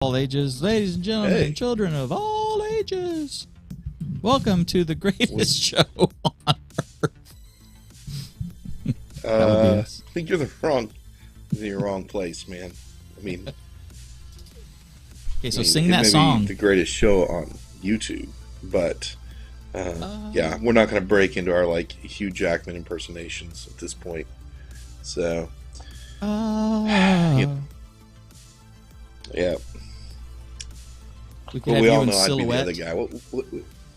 All ages, ladies and gentlemen, Hey. children of all ages, welcome to the greatest show on earth. That would be us. I think you're in the wrong place, man. I mean, Okay, so it sing may that be song. the greatest show on YouTube, but yeah, we're not going to break into our like Hugh Jackman impersonations at this point. So, yeah. We can Well, have we you all in know I'd be the silhouette. other guy.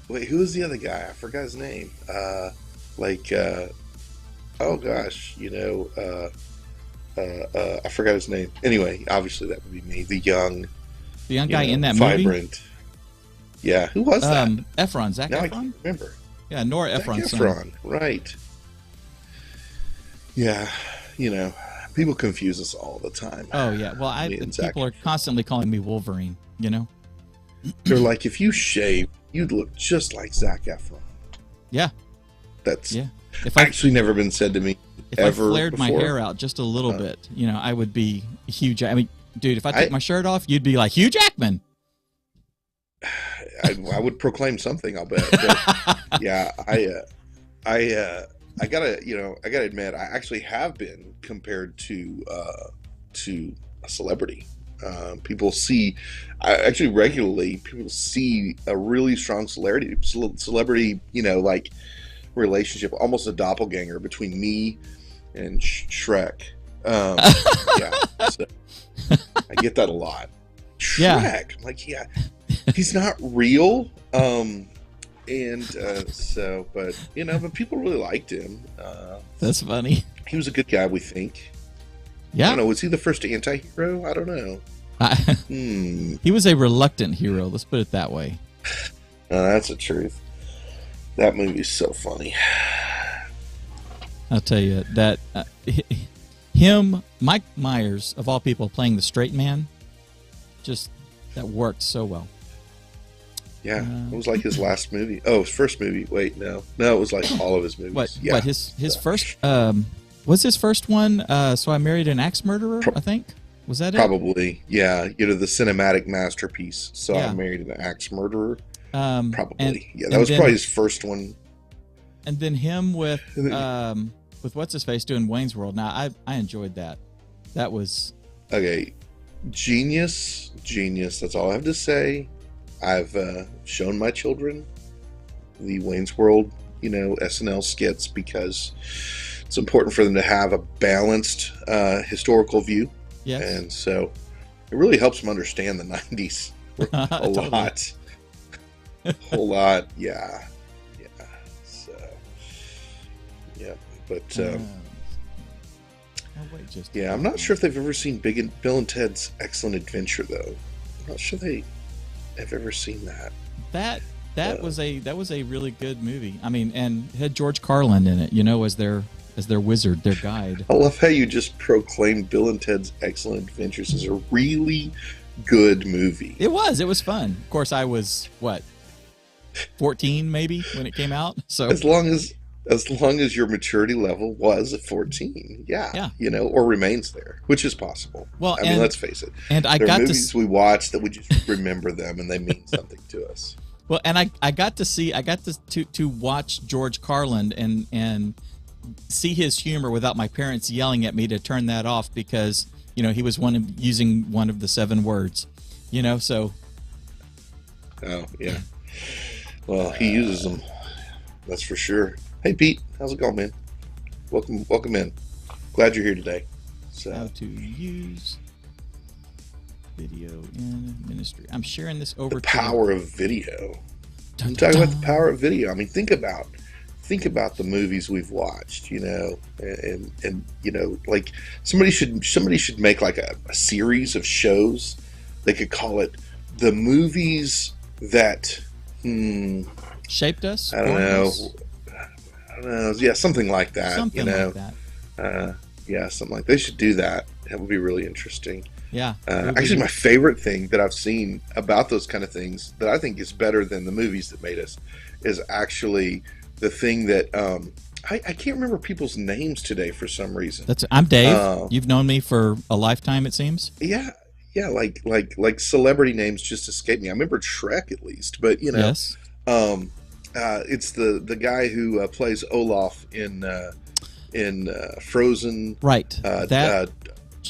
Wait, who is the other guy? I forgot his name. Oh gosh, I forgot his name. Anyway, obviously that would be me, the young guy in that vibrant. movie. Yeah, who was that? Efron, Zac Now I Efron. can't remember. Yeah, Nora Zac Ephron's son. Efron, right? Yeah, people confuse us all the time. Oh yeah, well, Me and Zac people are constantly calling me Wolverine. You know. They're like, if you shave, you'd look just like Zac Efron. Yeah. That's If I actually never been said to me if ever I flared before. my hair out just a little bit, I would be huge. I mean, dude, if I took my shirt off, you'd be like Hugh Jackman. I would proclaim something, I'll bet. But, yeah, I gotta admit, I actually have been compared to a celebrity. People see, actually regularly, people see a really strong celebrity, like relationship, almost a doppelganger between me and Shrek. Yeah, so I get that a lot. Shrek, Yeah. I'm like, yeah, he's not real. But people really liked him. That's funny. He was a good guy, we think. I Yeah. don't know. Was he the first anti-hero? I don't know. He was a reluctant hero. Let's put it that way. No, that's the truth. That movie's so funny. I'll tell you that him, Mike Myers, of all people, playing the straight man, just that worked so well. Yeah, it was like his last movie. Oh, his first movie. Wait, no, it was like all of his movies. What his first was his first one? So I Married an Axe Murderer. I think was that Probably, yeah. The cinematic masterpiece. So Yeah. I Married an Axe Murderer. it? Probably, yeah. That was probably his first one. And then him with what's his face doing Wayne's World. Now I enjoyed that. That was Okay, genius. That's all I have to say. I've shown my children the Wayne's World, SNL skits because it's important for them to have a balanced historical view. yes. And so it really helps them understand the 90s a Totally. lot. A whole lot, yeah. So, yeah. But, yeah, I'm not sure if they've ever seen Bill and Ted's Excellent Adventure, though. I'm not sure they have ever seen that. That was a really good movie. I mean, and had George Carlin in it, as their wizard, their guide. I love how you just proclaimed Bill and Ted's Excellent Adventures as a really good movie. It was fun. Of course, I was 14 maybe when it came out. So As long as your maturity level was at 14, yeah, or remains there, which is possible. Well, I mean, let's face it. And I there got are movies we watch that we just remember them and they mean something to us. Well, and I got to watch George Carlin and see his humor without my parents yelling at me to turn that off because he was using one of the 7 words, so. Oh yeah. Well, he uses them. That's for sure. Hey Pete, how's it going, man? Welcome in. Glad you're here today. So. How to use video in ministry. I'm sharing this over. The power of video. I'm talking about the power of video. I mean, think about the movies we've watched, and like somebody should make like a series of shows. They could call it the movies that shaped us. I don't know. Yeah, something like that. Something like that. Yeah, something like they should do that. That would be really interesting. Yeah. Actually, my favorite thing that I've seen about those kind of things that I think is better than the movies that made us is actually the thing that I can't remember people's names today for some reason. I'm Dave. You've known me for a lifetime, it seems. Yeah, yeah, like celebrity names just escape me. I remember Shrek at least, but Yes. um, it's the guy who plays Olaf in Frozen. Right. Uh, That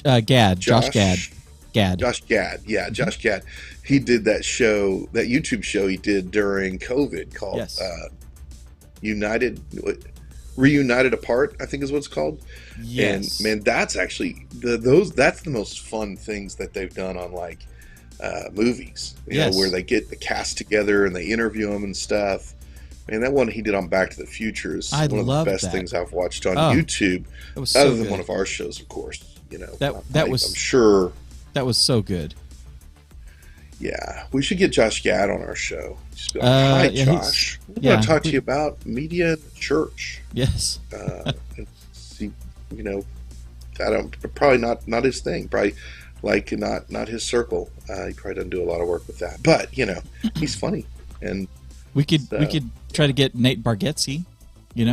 uh, Gad, Josh Gad. Josh Gad. Josh Gad, yeah, Mhm. Josh Gad. He did that show, that YouTube show he did during COVID called Yes. United Reunited Apart, I think is what it's called. And Yes. man, that's actually that's the most fun things that they've done on like movies, Yes. where they get the cast together and they interview them and stuff. Man, that one he did on Back to the Future is I one of the loved best that. things I've watched on Oh, YouTube, It was other so than good. one of our shows, of course. That was I'm sure. that was so good. Yeah, we should get Josh Gad on our show. Just be like, hi, Yeah, Josh. We're yeah, going to talk to you about media in the church. Yes. And see, I don't, probably not his thing. Probably like not his circle. He probably doesn't do a lot of work with that. But he's funny, and We could so, try to get Nate Bargatze. He's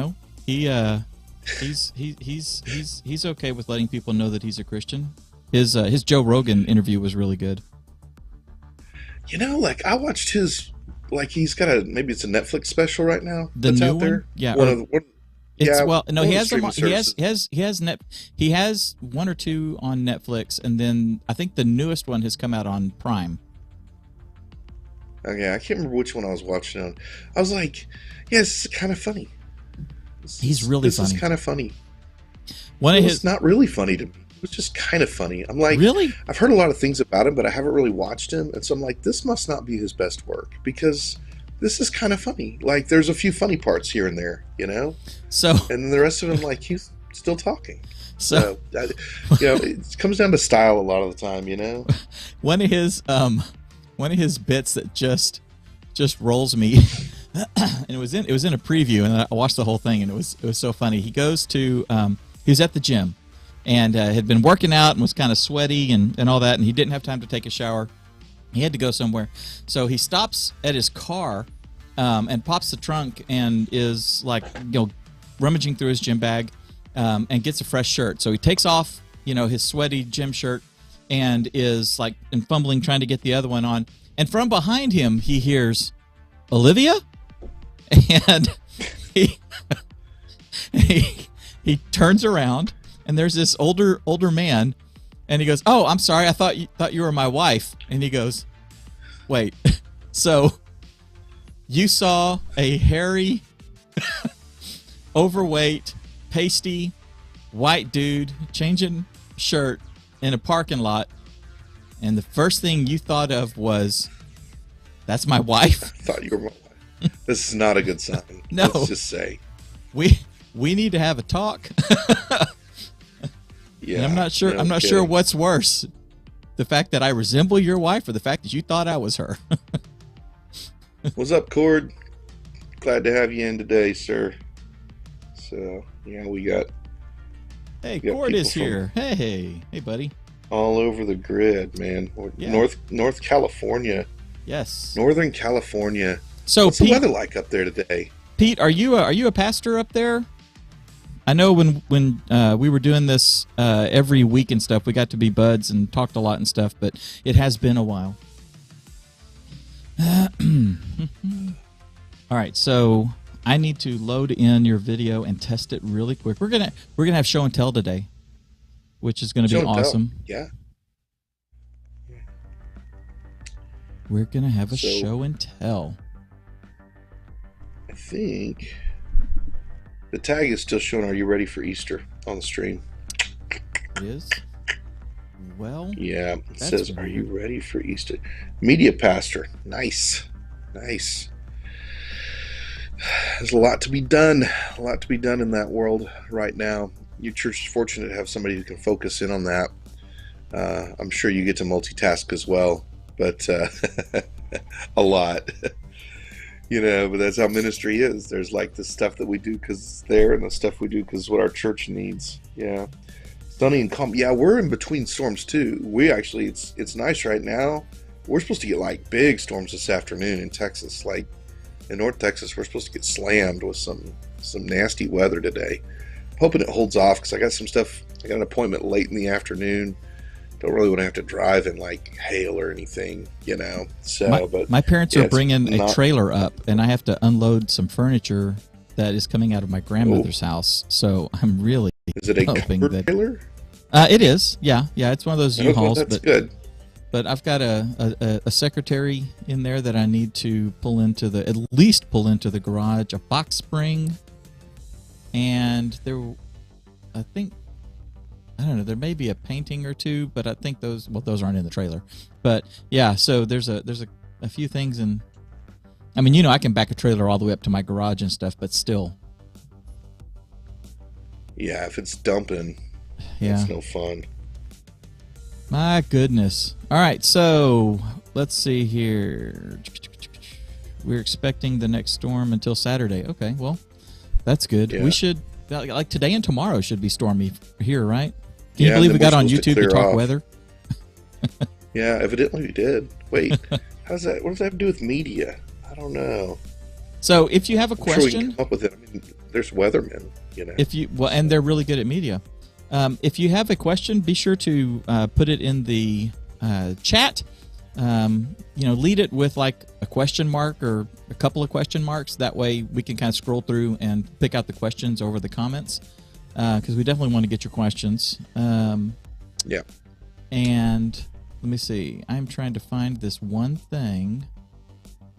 okay with letting people know that he's a Christian. His Joe Rogan interview was really good. like I watched his, like he's got maybe it's a Netflix special right now. The that's new out there. one? Yeah, One, It's yeah, well, no, one he of has the them. streaming He has one or two on Netflix, and then I think the newest one has come out on Prime. Okay, I can't remember which one I was watching on. I was like, yeah, this is kind of funny. He's really funny. This is kind of funny. One of It's his not really funny to me. It was just kind of funny. I'm like, really. I've heard a lot of things about him, but I haven't really watched him. And so I'm like, this must not be his best work, because this is kind of funny. Like, there's a few funny parts here and there, So And then the rest of him, like, he's still talking. so It comes down to style a lot of the time, one of his bits that just rolls me, and it was in a preview, and I watched the whole thing, and it was so funny. He goes to he was at the gym, and had been working out and was kind of sweaty and all that, and he didn't have time to take a shower. He had to go somewhere, so he stops at his car and pops the trunk and is like rummaging through his gym bag and gets a fresh shirt. So he takes off his sweaty gym shirt and is like and fumbling trying to get the other one on. And from behind him, he hears, "Olivia?" And he turns around, and there's this older man, and he goes, "Oh, I'm sorry, I thought you were my wife." And he goes, "Wait, so you saw a hairy, overweight, pasty, white dude changing shirt in a parking lot, and the first thing you thought of was, that's my wife?" I thought you were my wife. This is not a good sign. No. Let's just say. We need to have a talk. Yeah. And I'm not sure. no I'm not kidding. sure what's worse, the fact that I resemble your wife, or the fact that you thought I was her. What's up, Cord? Glad to have you in today, sir. So, we got Hey, got Cord is people here. Hey, buddy. all over the grid, man. Yeah. North California, Yes. Northern California. So What's the Pete, weather like up there today? are you a pastor up there? I know when we were doing this every week and stuff, we got to be buds and talked a lot and stuff, but it has been a while. All right, so I need to load in your video and test it really quick. We're gonna have show and tell today, which is gonna be Show and tell. awesome. Yeah. We're gonna have a So- show and tell. I think the tag is still showing, "Are you ready for Easter?" on the stream. It is. Well, Yeah, it That's says, "Are you ready for Easter?" Media pastor. Nice. There's a lot to be done. A lot to be done in that world right now. Your church is fortunate to have somebody who can focus in on that. I'm sure you get to multitask as well, but a lot. But that's how ministry is. There's like the stuff that we do because it's there, and the stuff we do because it's what our church needs. Yeah. Sunny and calm. Yeah, we're in between storms too. We actually, it's nice right now. We're supposed to get like big storms this afternoon in Texas. Like in North Texas, we're supposed to get slammed with some nasty weather today. Hoping it holds off because I got some stuff. I got an appointment late in the afternoon don't really want to have to drive in like hail or anything, you know. So, but my parents yeah, are bringing a trailer up, and I have to unload some furniture that is coming out of my grandmother's house. So I'm really is it a hoping covered that trailer? It is. Yeah, it's one of those U-Hauls. That's good. But I've got a secretary in there that I need to at least pull into the garage, a box spring, and I don't know, there may be a painting or two, but I think those aren't in the trailer. But yeah, so there's a few things, and I mean, I can back a trailer all the way up to my garage and stuff, but still. Yeah, if it's dumping, yeah, it's no fun. My goodness. All right, so let's see here. We're expecting the next storm until Saturday. Okay, well, that's good. Yeah. We should, like today and tomorrow should be stormy here, right? Can you believe we got on YouTube to talk weather? Yeah, evidently we did. Wait, what does that have to do with media? I don't know. So if you have a I'm question, sure we can come up with it. I mean, there's weathermen, and they're really good at media. If you have a question, be sure to put it in the chat. Lead it with like a question mark or a couple of question marks. That way we can kind of scroll through and pick out the questions over the comments, because we definitely want to get your questions. Yeah. And let me see. I'm trying to find this one thing,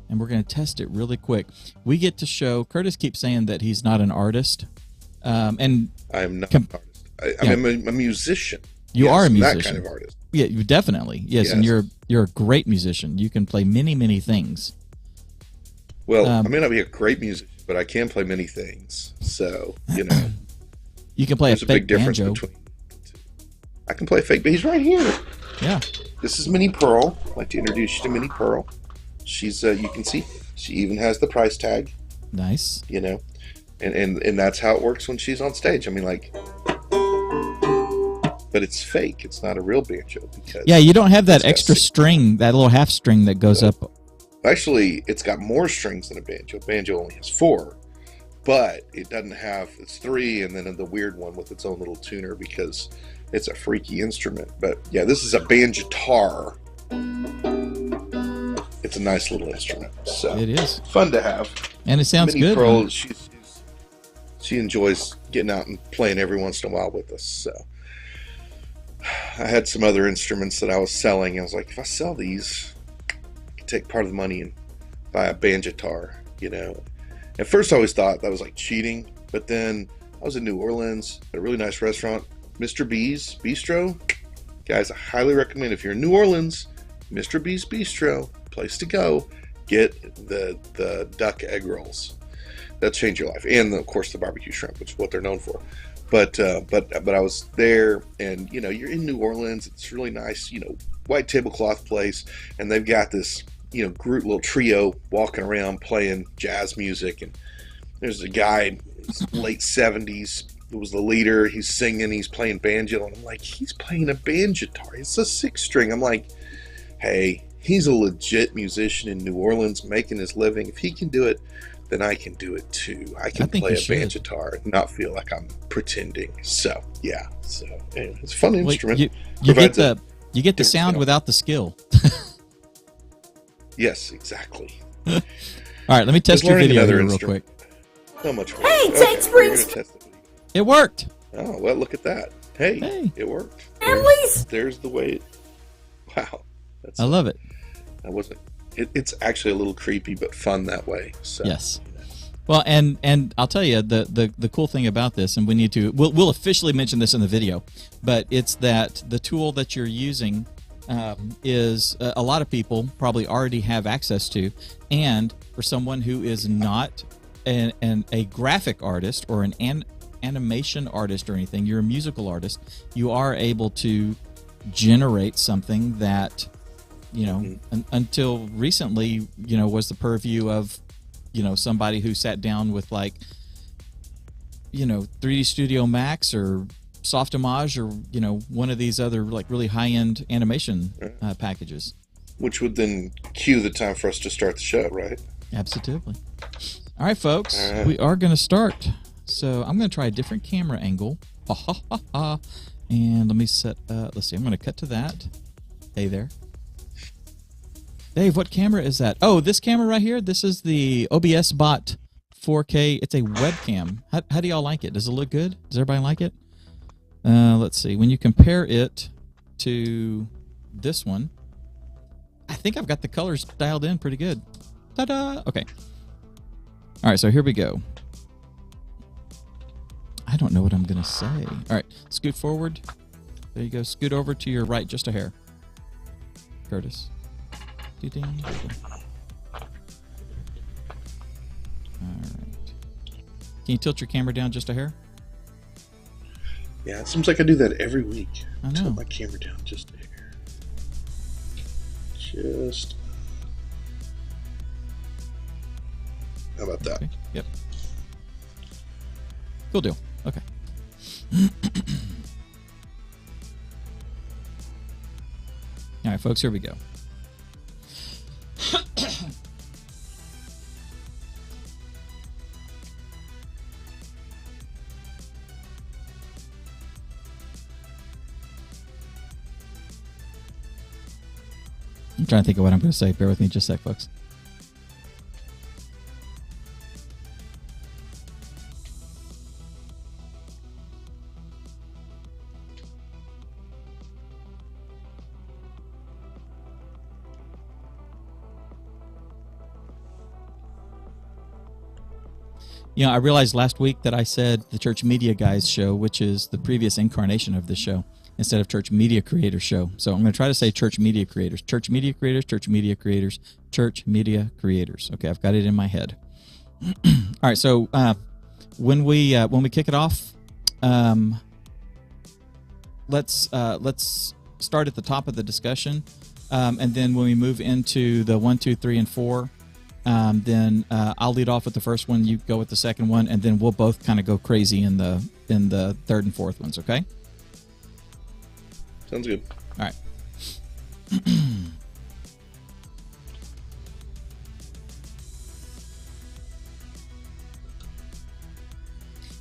and we're going to test it really quick. We get to show. Curtis keeps saying that he's not an artist, and I'm not an artist. I'm a musician. You are a musician. That kind of artist. Yeah, you definitely. Yes, and you're a great musician. You can play many, many things. Well, I may not be a great musician, but I can play many things. So, you can play there's a fake big difference banjo. between the two. I can play a fake, but he's right here. Yeah. This is Minnie Pearl. I'd like to introduce you to Minnie Pearl. She's you can see she even has the price tag. Nice. And that's how it works when she's on stage. I mean, like, but it's fake. It's not a real banjo because you don't have that extra string, that little half string that goes up. Actually, it's got more strings than a banjo. Banjo only has 4, but it doesn't have. It's 3, and then the weird one with its own little tuner because it's a freaky instrument. But yeah, this is a banjitar. It's a nice little instrument. So it is fun to have, and it sounds Minnie good. Pearl, she enjoys getting out and playing every once in a while with us. So I had some other instruments that I was selling. I was like, if I sell these, I can take part of the money and buy a banjitar. At first I always thought that was like cheating, but then I was in New Orleans at a really nice restaurant, Mr. B's Bistro. Guys, I highly recommend, if you're in New Orleans, Mr. B's Bistro, place to go. Get the duck egg rolls. That'll change your life, and of course the barbecue shrimp, which is what they're known for. But I was there, and you're in New Orleans. It's really nice, white tablecloth place, and they've got this group, little trio walking around playing jazz music. And there's a guy, late 70s, who was the leader. He's singing, he's playing banjo, and I'm like, he's playing a banjitar. It's a 6-string. I'm like, hey, he's a legit musician in New Orleans, making his living. If he can do it, then I can do it too. I can play a banjitar and not feel like I'm pretending. So yeah. So anyway, it's a fun instrument. You get the sound without the skill. Yes, exactly. All right, let me test your video here real quick. How much? Hey, Tank Springs. It worked. Oh well, look at that. Hey. It worked. There's the way. Wow. I love it. That wasn't. It's actually a little creepy, but fun that way. So, yes. Well, and I'll tell you the cool thing about this, and we'll officially mention this in the video, but it's that the tool that you're using is a lot of people probably already have access to, and for someone who is not a graphic artist or an animation artist or anything, you're a musical artist, you are able to generate something that until recently, was the purview of, somebody who sat down with 3D Studio Max or Softimage or, one of these other really high-end animation packages. Which would then cue the time for us to start the show, right? Absolutely. All right, folks, we are going to start. So I'm going to try a different camera angle. And let me set, let's see, I'm going to cut to that. Hey there. Dave, what camera is that? Oh, this camera right here, this is the OBS Bot 4K. It's a webcam. How do y'all like it? Does it look good? Does everybody like it? Let's see. When you compare it to this one, I think I've got the colors dialed in pretty good. Ta-da! Okay. All right, so here we go. I don't know what I'm going to say. All right, scoot forward. There you go. Scoot over to your right just a hair. Curtis. Ding. All right. Can you tilt your camera down just a hair? Yeah, it seems like I do that every week. I know. Tilt my camera down just a hair. Just. How about that? Okay. Yep. Cool deal. Okay. All right, folks, here we go. I'm trying to think of what I'm going to say. Bear with me just a sec, folks. You know, I realized last week that I said the Church Media Guys show, which is the previous incarnation of this show, instead of Church Media Creators show. So I'm going to try to say Church Media Creators. Church Media Creators, Church Media Creators, Church Media Creators. Okay, I've got it in my head. All right, so when we kick it off, let's start at the top of the discussion, and then when we move into the 1, 2, 3, and 4. Then I'll lead off with the first one, you go with the second one, and then we'll both kind of go crazy in the third and fourth ones, okay? Sounds good. All right.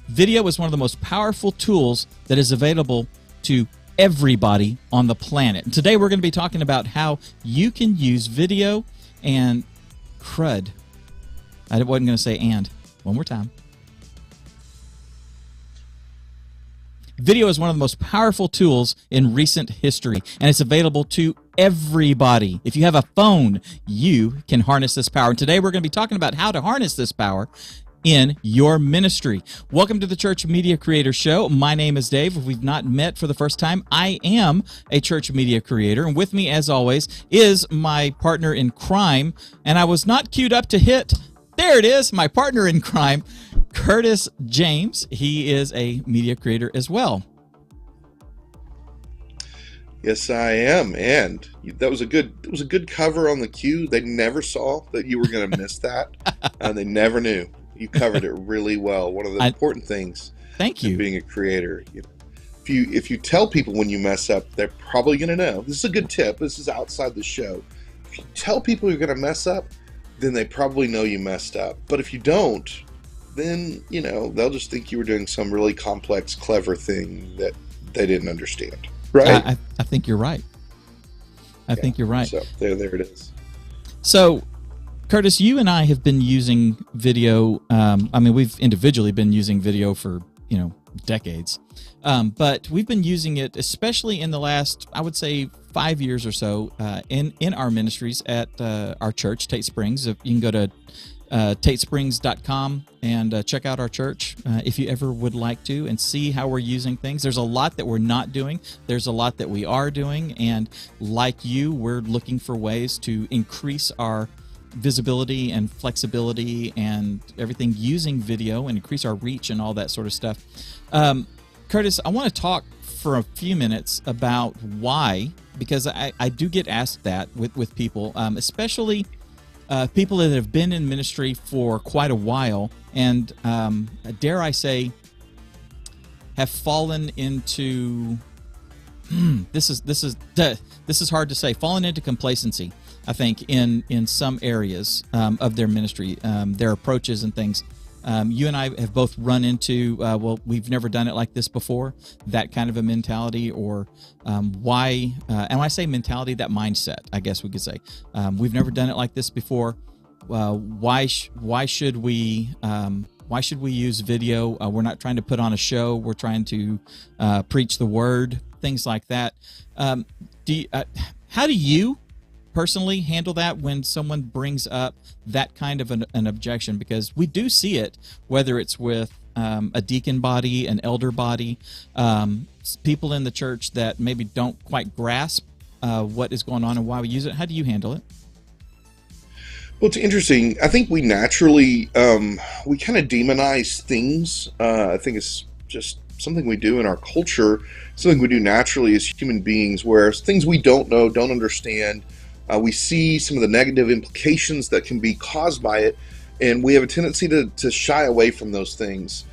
Video is one of the most powerful tools that is available to everybody on the planet. And today we're going to be talking about how you can use video and crud. I wasn't going to say and. One more time. Video is one of the most powerful tools in recent history, and it's available to everybody. If you have a phone, you can harness this power. And today we're going to be talking about how to harness this power in your ministry. Welcome to the Church Media Creator Show. My name is Dave. If we've not met for the first time, I am a church media creator, and with me, as always, is my partner in crime, and I was not queued up to hit. There it is, my partner in crime, Curtis James. He is a media creator as well. Yes, I am, and that was a good cover on the cue. They never saw that you were going to miss that, and they never knew. You covered it really well. One of the important things. Thank you. Being a creator, if you tell people when you mess up, they're probably going to know. This is a good tip. This is outside the show. If you tell people you're going to mess up, then they probably know you messed up. But if you don't, then they'll just think you were doing some really complex, clever thing that they didn't understand. Right? I think you're right. I think you're right. So there it is. So, Curtis, you and I have been using video. We've individually been using video for, decades. But we've been using it, especially in the last, I would say, 5 years or so, in our ministries at our church, Tate Springs. You can go to tatesprings.com and check out our church if you ever would like to, and see how we're using things. There's a lot that we're not doing. There's a lot that we are doing. And like you, we're looking for ways to increase our visibility and flexibility and everything using video and increase our reach and all that sort of stuff. Curtis, I want to talk for a few minutes about why, because I do get asked that with people, especially people that have been in ministry for quite a while and dare I say have fallen into this is hard to say, fallen into complacency, I think, in some areas of their ministry, their approaches and things. You and I have both run into, well, we've never done it like this before, that kind of a mentality, or why, and when I say mentality, that mindset, I guess we could say. We've never done it like this before. Why should we use video? We're not trying to put on a show. We're trying to preach the word, things like that. How do you personally handle that when someone brings up that kind of an objection? Because we do see it, whether it's with a deacon body, an elder body, people in the church that maybe don't quite grasp what is going on and why we use it. How do you handle it? Well, it's interesting. I think we naturally, we kind of demonize things. I think it's just something we do in our culture, something we do naturally as human beings, where things we don't know, don't understand, we see some of the negative implications that can be caused by it, and we have a tendency to shy away from those things.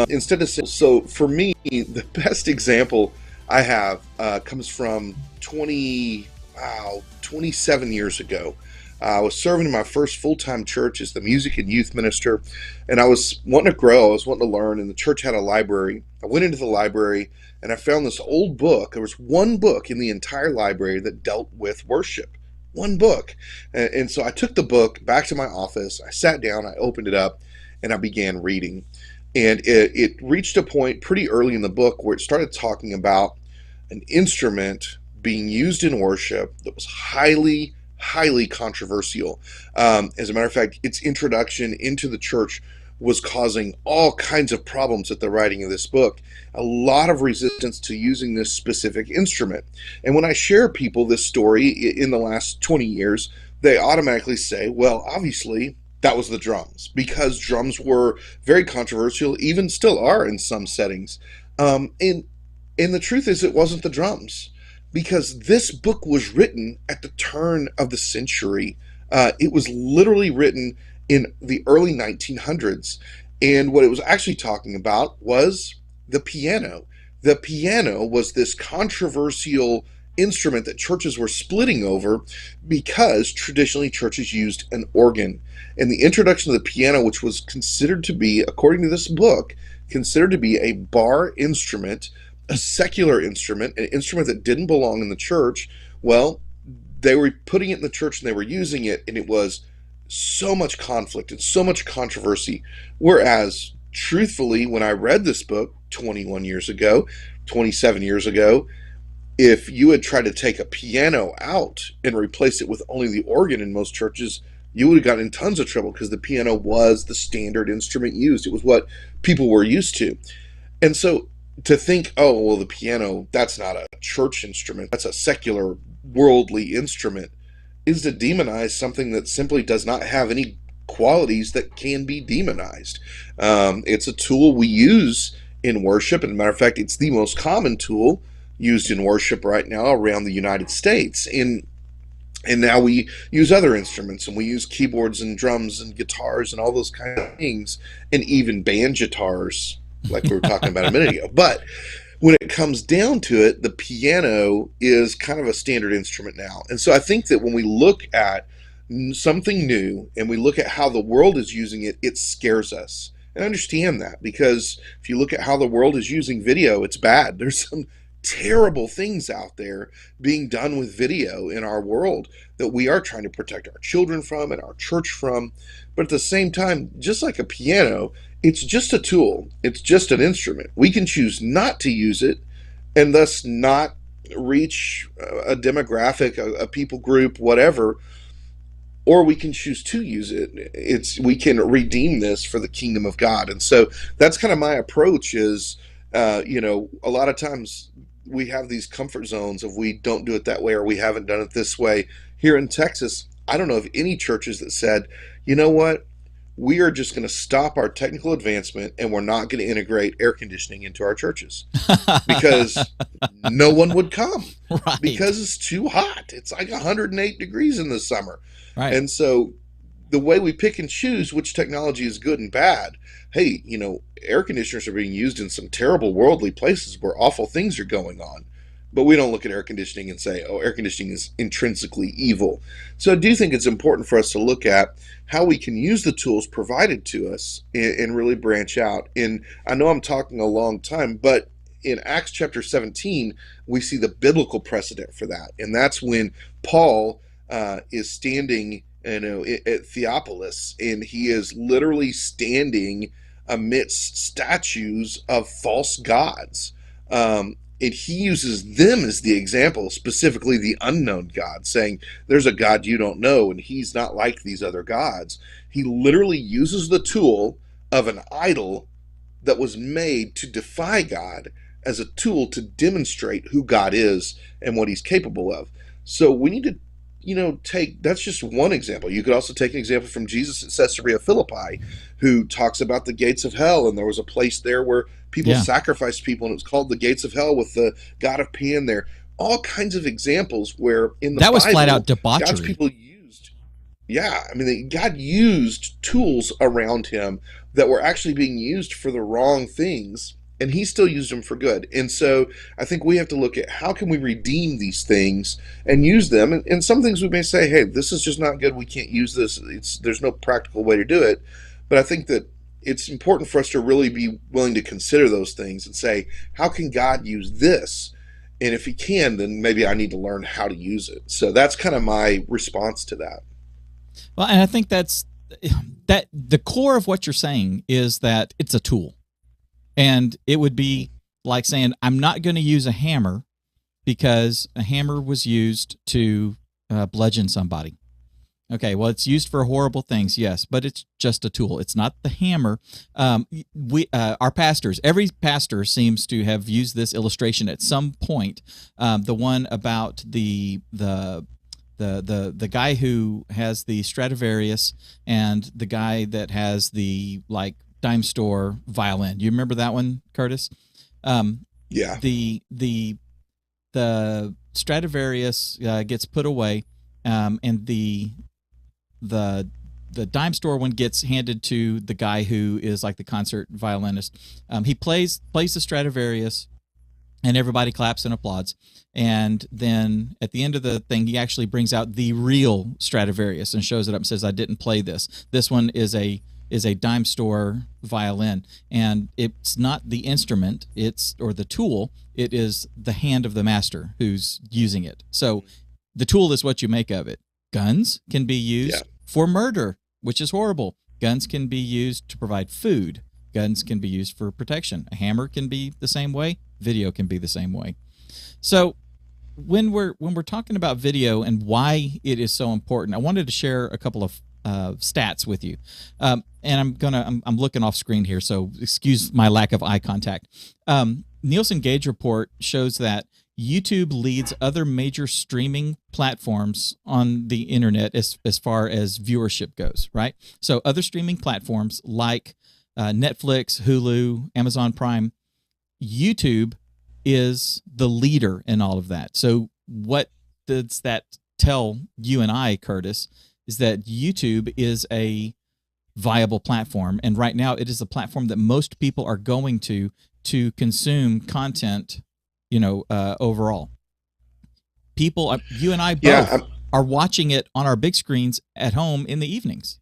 Instead of, so for me, the best example I have comes from 27 years ago. I was serving in my first full-time church as the music and youth minister, and I was wanting to grow, I was wanting to learn, and the church had a library. I went into the library, and I found this old book. There was one book in the entire library that dealt with worship. One book. And so I took the book back to my office, I sat down, I opened it up, and I began reading. And it reached a point pretty early in the book where it started talking about an instrument being used in worship that was highly controversial. As a matter of fact, its introduction into the church was causing all kinds of problems at the writing of this book. A lot of resistance to using this specific instrument. And when I share people this story in the last 20 years, they automatically say, well, obviously that was the drums, because drums were very controversial, even still are in some settings. And the truth is, it wasn't the drums, because this book was written at the turn of the century. It was literally written in the early 1900s. And what it was actually talking about was the piano. The piano was this controversial instrument that churches were splitting over because traditionally churches used an organ. And the introduction of the piano, which was considered to be, according to this book, considered to be a bar instrument, a secular instrument, an instrument that didn't belong in the church. Well, they were putting it in the church and they were using it, and it was so much conflict and so much controversy. Whereas, truthfully, when I read this book 21 years ago, 27 years ago, if you had tried to take a piano out and replace it with only the organ in most churches, you would have gotten in tons of trouble, because the piano was the standard instrument used. It was what people were used to. And so to think, oh, well, the piano, that's not a church instrument, that's a secular, worldly instrument, is to demonize something that simply does not have any qualities that can be demonized. It's a tool we use in worship. And as a matter of fact, it's the most common tool used in worship right now around the United States. And now we use other instruments, and we use keyboards and drums and guitars and all those kind of things, and even band guitars, like we were talking about a minute ago. But when it comes down to it, the piano is kind of a standard instrument now. And so I think that when we look at something new and we look at how the world is using it, it scares us. And I understand that, because if you look at how the world is using video, it's bad. There's some terrible things out there being done with video in our world that we are trying to protect our children from and our church from. But at the same time, just like a piano, it's just a tool. It's just an instrument. We can choose not to use it and thus not reach a demographic, a people group, whatever, or we can choose to use it. We can redeem this for the kingdom of God. And so that's kind of my approach is, a lot of times we have these comfort zones of we don't do it that way or we haven't done it this way. Here in Texas, I don't know of any churches that said, you know what, we are just going to stop our technical advancement and we're not going to integrate air conditioning into our churches, because no one would come, Right. because it's too hot. It's like 108 degrees in the summer. Right. And so the way we pick and choose which technology is good and bad, hey, air conditioners are being used in some terrible worldly places where awful things are going on. but we don't look at air conditioning and say, oh, air conditioning is intrinsically evil. So I do think it's important for us to look at how we can use the tools provided to us and really branch out. And I know I'm talking a long time, but in Acts chapter 17, we see the biblical precedent for that. And that's when Paul is standing, at Theopolis, and he is literally standing amidst statues of false gods. And he uses them as the example, specifically the unknown God, saying, there's a God you don't know, and he's not like these other gods. He literally uses the tool of an idol that was made to defy God as a tool to demonstrate who God is and what he's capable of. So we need to, that's just one example. You could also take an example from Jesus at Caesarea Philippi, who talks about the gates of hell. And there was a place there where people sacrificed people, and it was called the gates of hell with the god of Pan there. All kinds of examples where in the that was Bible, flat out debauchery. God's people used, God used tools around him that were actually being used for the wrong things, and he still used them for good. And so I think we have to look at how can we redeem these things and use them. And some things we may say, hey, this is just not good. We can't use this. There's no practical way to do it. But I think that it's important for us to really be willing to consider those things and say, how can God use this? And if he can, then maybe I need to learn how to use it. So that's kind of my response to that. Well, and I think that the core of what you're saying is that it's a tool. And it would be like saying, I'm not going to use a hammer because a hammer was used to bludgeon somebody. Okay, well, it's used for horrible things, yes, but it's just a tool. It's not the hammer. Our pastors, every pastor seems to have used this illustration at some point. The one about the guy who has the Stradivarius and the guy that has the dime store violin. You remember that one, Curtis? Yeah. The Stradivarius gets put away, and the dime store one gets handed to the guy who is like the concert violinist. He plays the Stradivarius, and everybody claps and applauds. And then at the end of the thing, he actually brings out the real Stradivarius and shows it up and says, I didn't play this. This one is a dime store violin, and it's not the instrument, or the tool, it is the hand of the master who's using it. So the tool is what you make of it. Guns can be used for murder, which is horrible. Guns can be used to provide food. Guns can be used for protection. A hammer can be the same way. Video can be the same way. So when we're talking about video and why it is so important, I wanted to share a couple of stats with you, and I'm looking off screen here, so excuse my lack of eye contact. Nielsen Gauge report shows that YouTube leads other major streaming platforms on the internet as far as viewership goes, right? So other streaming platforms like Netflix, Hulu, Amazon Prime, YouTube is the leader in all of that. So what does that tell you and I, Curtis, is that YouTube is a viable platform, and right now it is a platform that most people are going to consume content, overall. People, you and I both, are watching it on our big screens at home in the evenings.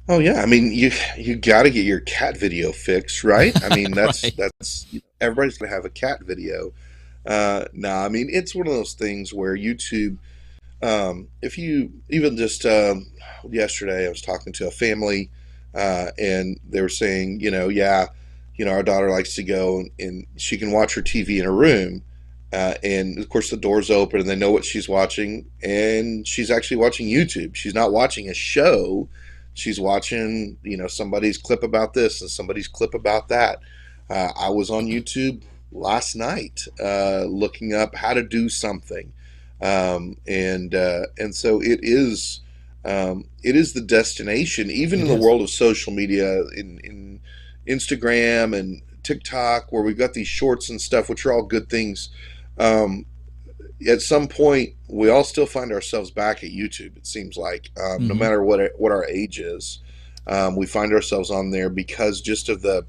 Oh yeah, I mean you got to get your cat video fix, right? I mean that's right. that's everybody's gonna have a cat video. I mean it's one of those things where YouTube. If you even just yesterday, I was talking to a family, and they were saying, our daughter likes to go and she can watch her TV in her room, and of course the door's open and they know what she's watching, and she's actually watching YouTube. She's not watching a show. She's watching, somebody's clip about this and somebody's clip about that. I was on YouTube last night looking up how to do something. And so it is the destination, even in the world of social media, in Instagram and TikTok, where we've got these shorts and stuff, which are all good things. At some point, we all still find ourselves back at YouTube. It seems like, no matter what our age is, we find ourselves on there because just of the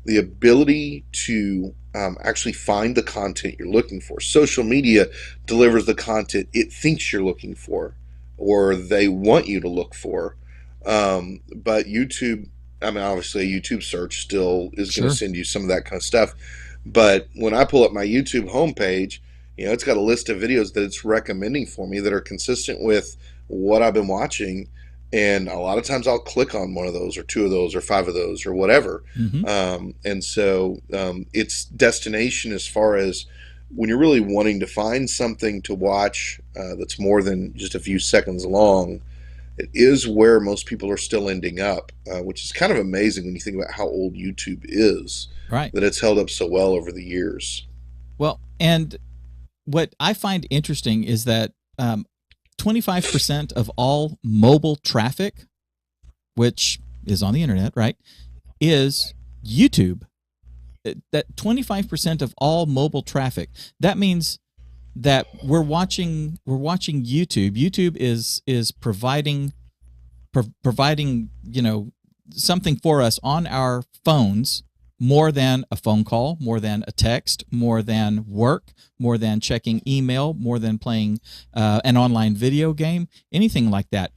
the ability to actually find the content you're looking for. Social media delivers the content it thinks you're looking for, or they want you to look for. But YouTube, I mean, obviously, a YouTube search still is going to Sure. send you some of that kind of stuff. But when I pull up my YouTube homepage, it's got a list of videos that it's recommending for me that are consistent with what I've been watching. And a lot of times I'll click on one of those or two of those or five of those or whatever. Mm-hmm. And so it's destination as far as when you're really wanting to find something to watch that's more than just a few seconds long. It is where most people are still ending up, which is kind of amazing when you think about how old YouTube is, Right. that it's held up so well over the years. Well, and what I find interesting is that 25% of all mobile traffic, which is on the internet, right, is YouTube. That 25% of all mobile traffic. That means that we're watching YouTube. YouTube is providing something for us on our phones, more than a phone call, more than a text, more than work, more than checking email, more than playing an online video game, anything like that.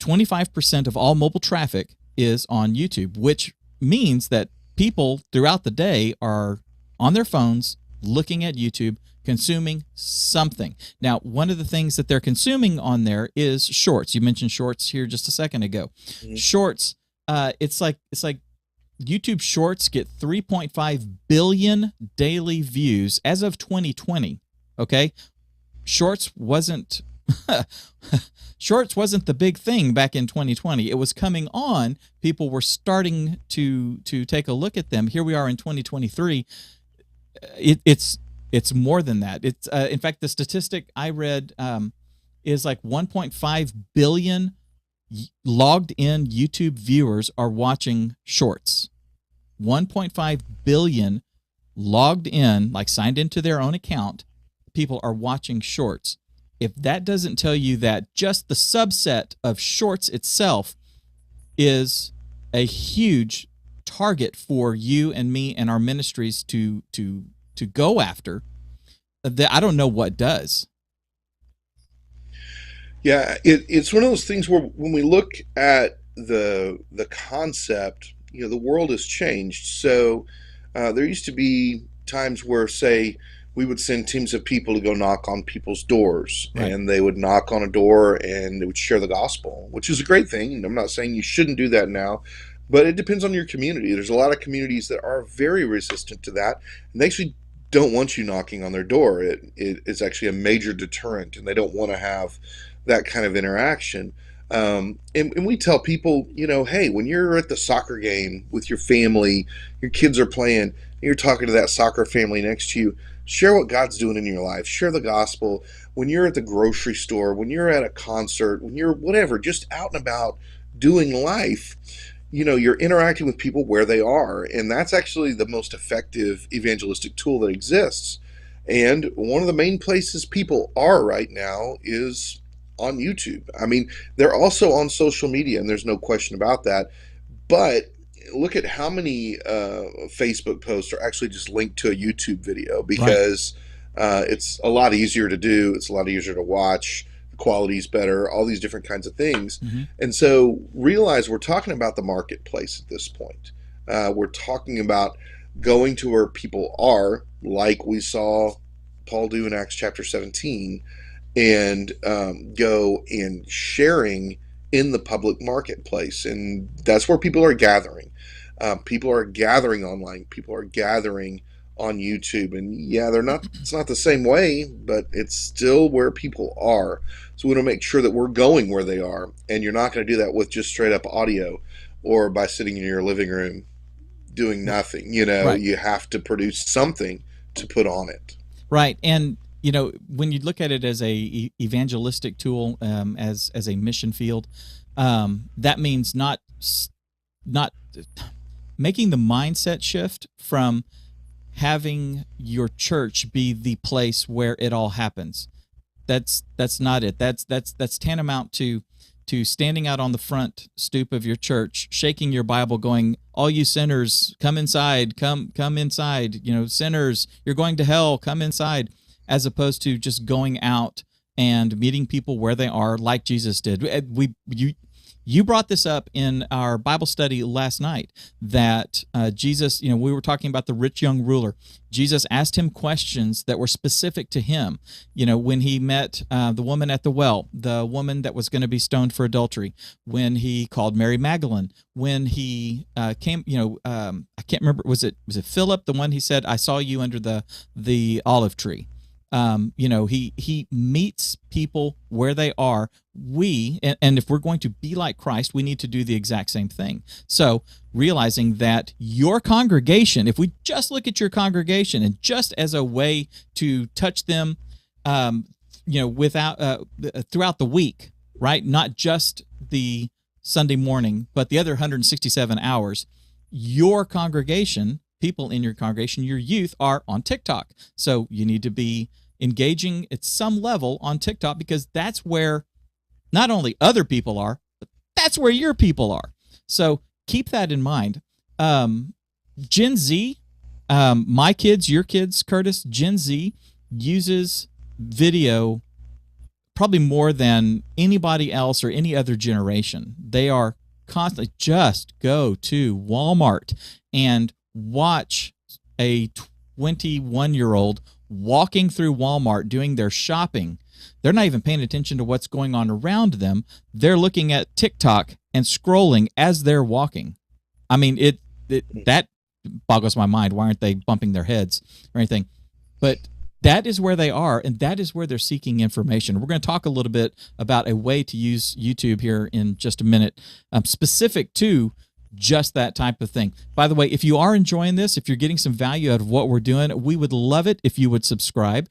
25% of all mobile traffic is on YouTube, which means that people throughout the day are on their phones looking at YouTube, consuming something. Now, one of the things that they're consuming on there is shorts. You mentioned shorts here just a second ago. Mm-hmm. Shorts, it's like YouTube Shorts get 3.5 billion daily views as of 2020. Okay, Shorts wasn't the big thing back in 2020. It was coming on. People were starting to take a look at them. Here we are in 2023. It's more than that. It's in fact, the statistic I read is like 1.5 billion logged in YouTube viewers are watching shorts. 1.5 billion logged in, like signed into their own account, people are watching shorts. If that doesn't tell you that just the subset of shorts itself is a huge target for you and me and our ministries to go after, I don't know what does. Yeah, it's one of those things where when we look at the concept, the world has changed. So there used to be times where, say, we would send teams of people to go knock on people's doors, right. And they would knock on a door and they would share the gospel, which is a great thing. I'm not saying you shouldn't do that now, but it depends on your community. There's a lot of communities that are very resistant to that, and they actually don't want you knocking on their door. It is actually a major deterrent, and they don't want to have that kind of interaction. And we tell people, hey, when you're at the soccer game with your family, your kids are playing, and you're talking to that soccer family next to you, share what God's doing in your life. Share the gospel. When you're at the grocery store, when you're at a concert, when you're whatever, just out and about doing life, you're interacting with people where they are. And that's actually the most effective evangelistic tool that exists. And one of the main places people are right now is on YouTube. I mean, they're also on social media, and there's no question about that. But look at how many Facebook posts are actually just linked to a YouTube video, because it's a lot easier to do. It's a lot easier to watch. The quality's better, all these different kinds of things. Mm-hmm. And so realize we're talking about the marketplace at this point. We're talking about going to where people are, like we saw Paul do in Acts chapter 17, and go and sharing in the public marketplace. And that's where people are gathering. People are gathering online. People are gathering on YouTube. And yeah, it's not the same way, but it's still where people are. So we want to make sure that we're going where they are. And you're not going to do that with just straight up audio or by sitting in your living room doing nothing. Right. You have to produce something to put on it. Right. And when you look at it as a evangelistic tool, as a mission field, that means not making the mindset shift from having your church be the place where it all happens. That's not it. That's tantamount to to standing out on the front stoop of your church, shaking your Bible, going, "All you sinners, come inside, come inside, sinners, you're going to hell, come inside," as opposed to just going out and meeting people where they are, like Jesus did. You brought this up in our Bible study last night, that Jesus, we were talking about the rich young ruler. Jesus asked him questions that were specific to him. When he met the woman at the well, the woman that was going to be stoned for adultery, when he called Mary Magdalene, when he came, I can't remember, was it Philip, the one he said, "I saw you under the olive tree." He meets people where they are. And if we're going to be like Christ, we need to do the exact same thing. So realizing that your congregation, if we just look at your congregation and just as a way to touch them, without throughout the week, right? Not just the Sunday morning, but the other 167 hours, your congregation, people in your congregation, your youth are on TikTok. So you need to be engaging at some level on TikTok, because that's where not only other people are, but that's where your people are. So keep that in mind. Gen Z, my kids, your kids, Curtis, Gen Z uses video probably more than anybody else or any other generation. They are constantly just go to Walmart and watch a 21-year-old walking through Walmart doing their shopping. They're not even paying attention to what's going on around them. They're looking at TikTok and scrolling as they're walking. I mean, that boggles my mind. Why aren't they bumping their heads or anything? But that is where they are, and that is where they're seeking information. We're going to talk a little bit about a way to use YouTube here in just a minute, specific to just that type of thing. By the way, if you are enjoying this, if you're getting some value out of what we're doing, we would love it if you would subscribe.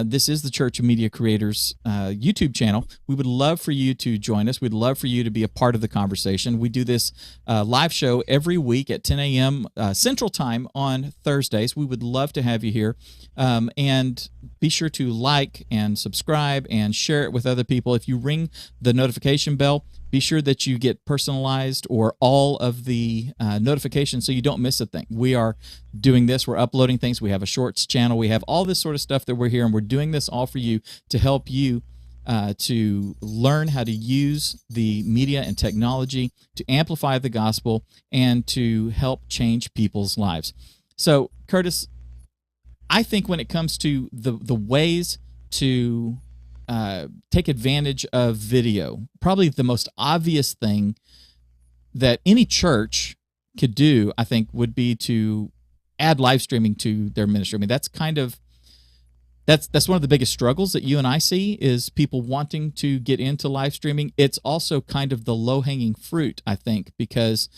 This is the Church of Media Creators YouTube channel. We would love for you to join us. We'd love for you to be a part of the conversation. We do this live show every week at 10 a.m. Central Time on Thursdays. We would love to have you here. And be sure to like and subscribe and share it with other people. If you ring the notification bell, be sure that you get personalized or all of the notifications so you don't miss a thing. We are doing this. We're uploading things. We have a shorts channel. We have all this sort of stuff that we're here, and we're doing this all for you to help you to learn how to use the media and technology to amplify the gospel and to help change people's lives. So, Curtis, I think when it comes to the ways to take advantage of video, probably the most obvious thing that any church could do, I think, would be to add live streaming to their ministry. I mean, that's kind of that's one of the biggest struggles that you and I see, is people wanting to get into live streaming. It's also kind of the low-hanging fruit, I think, because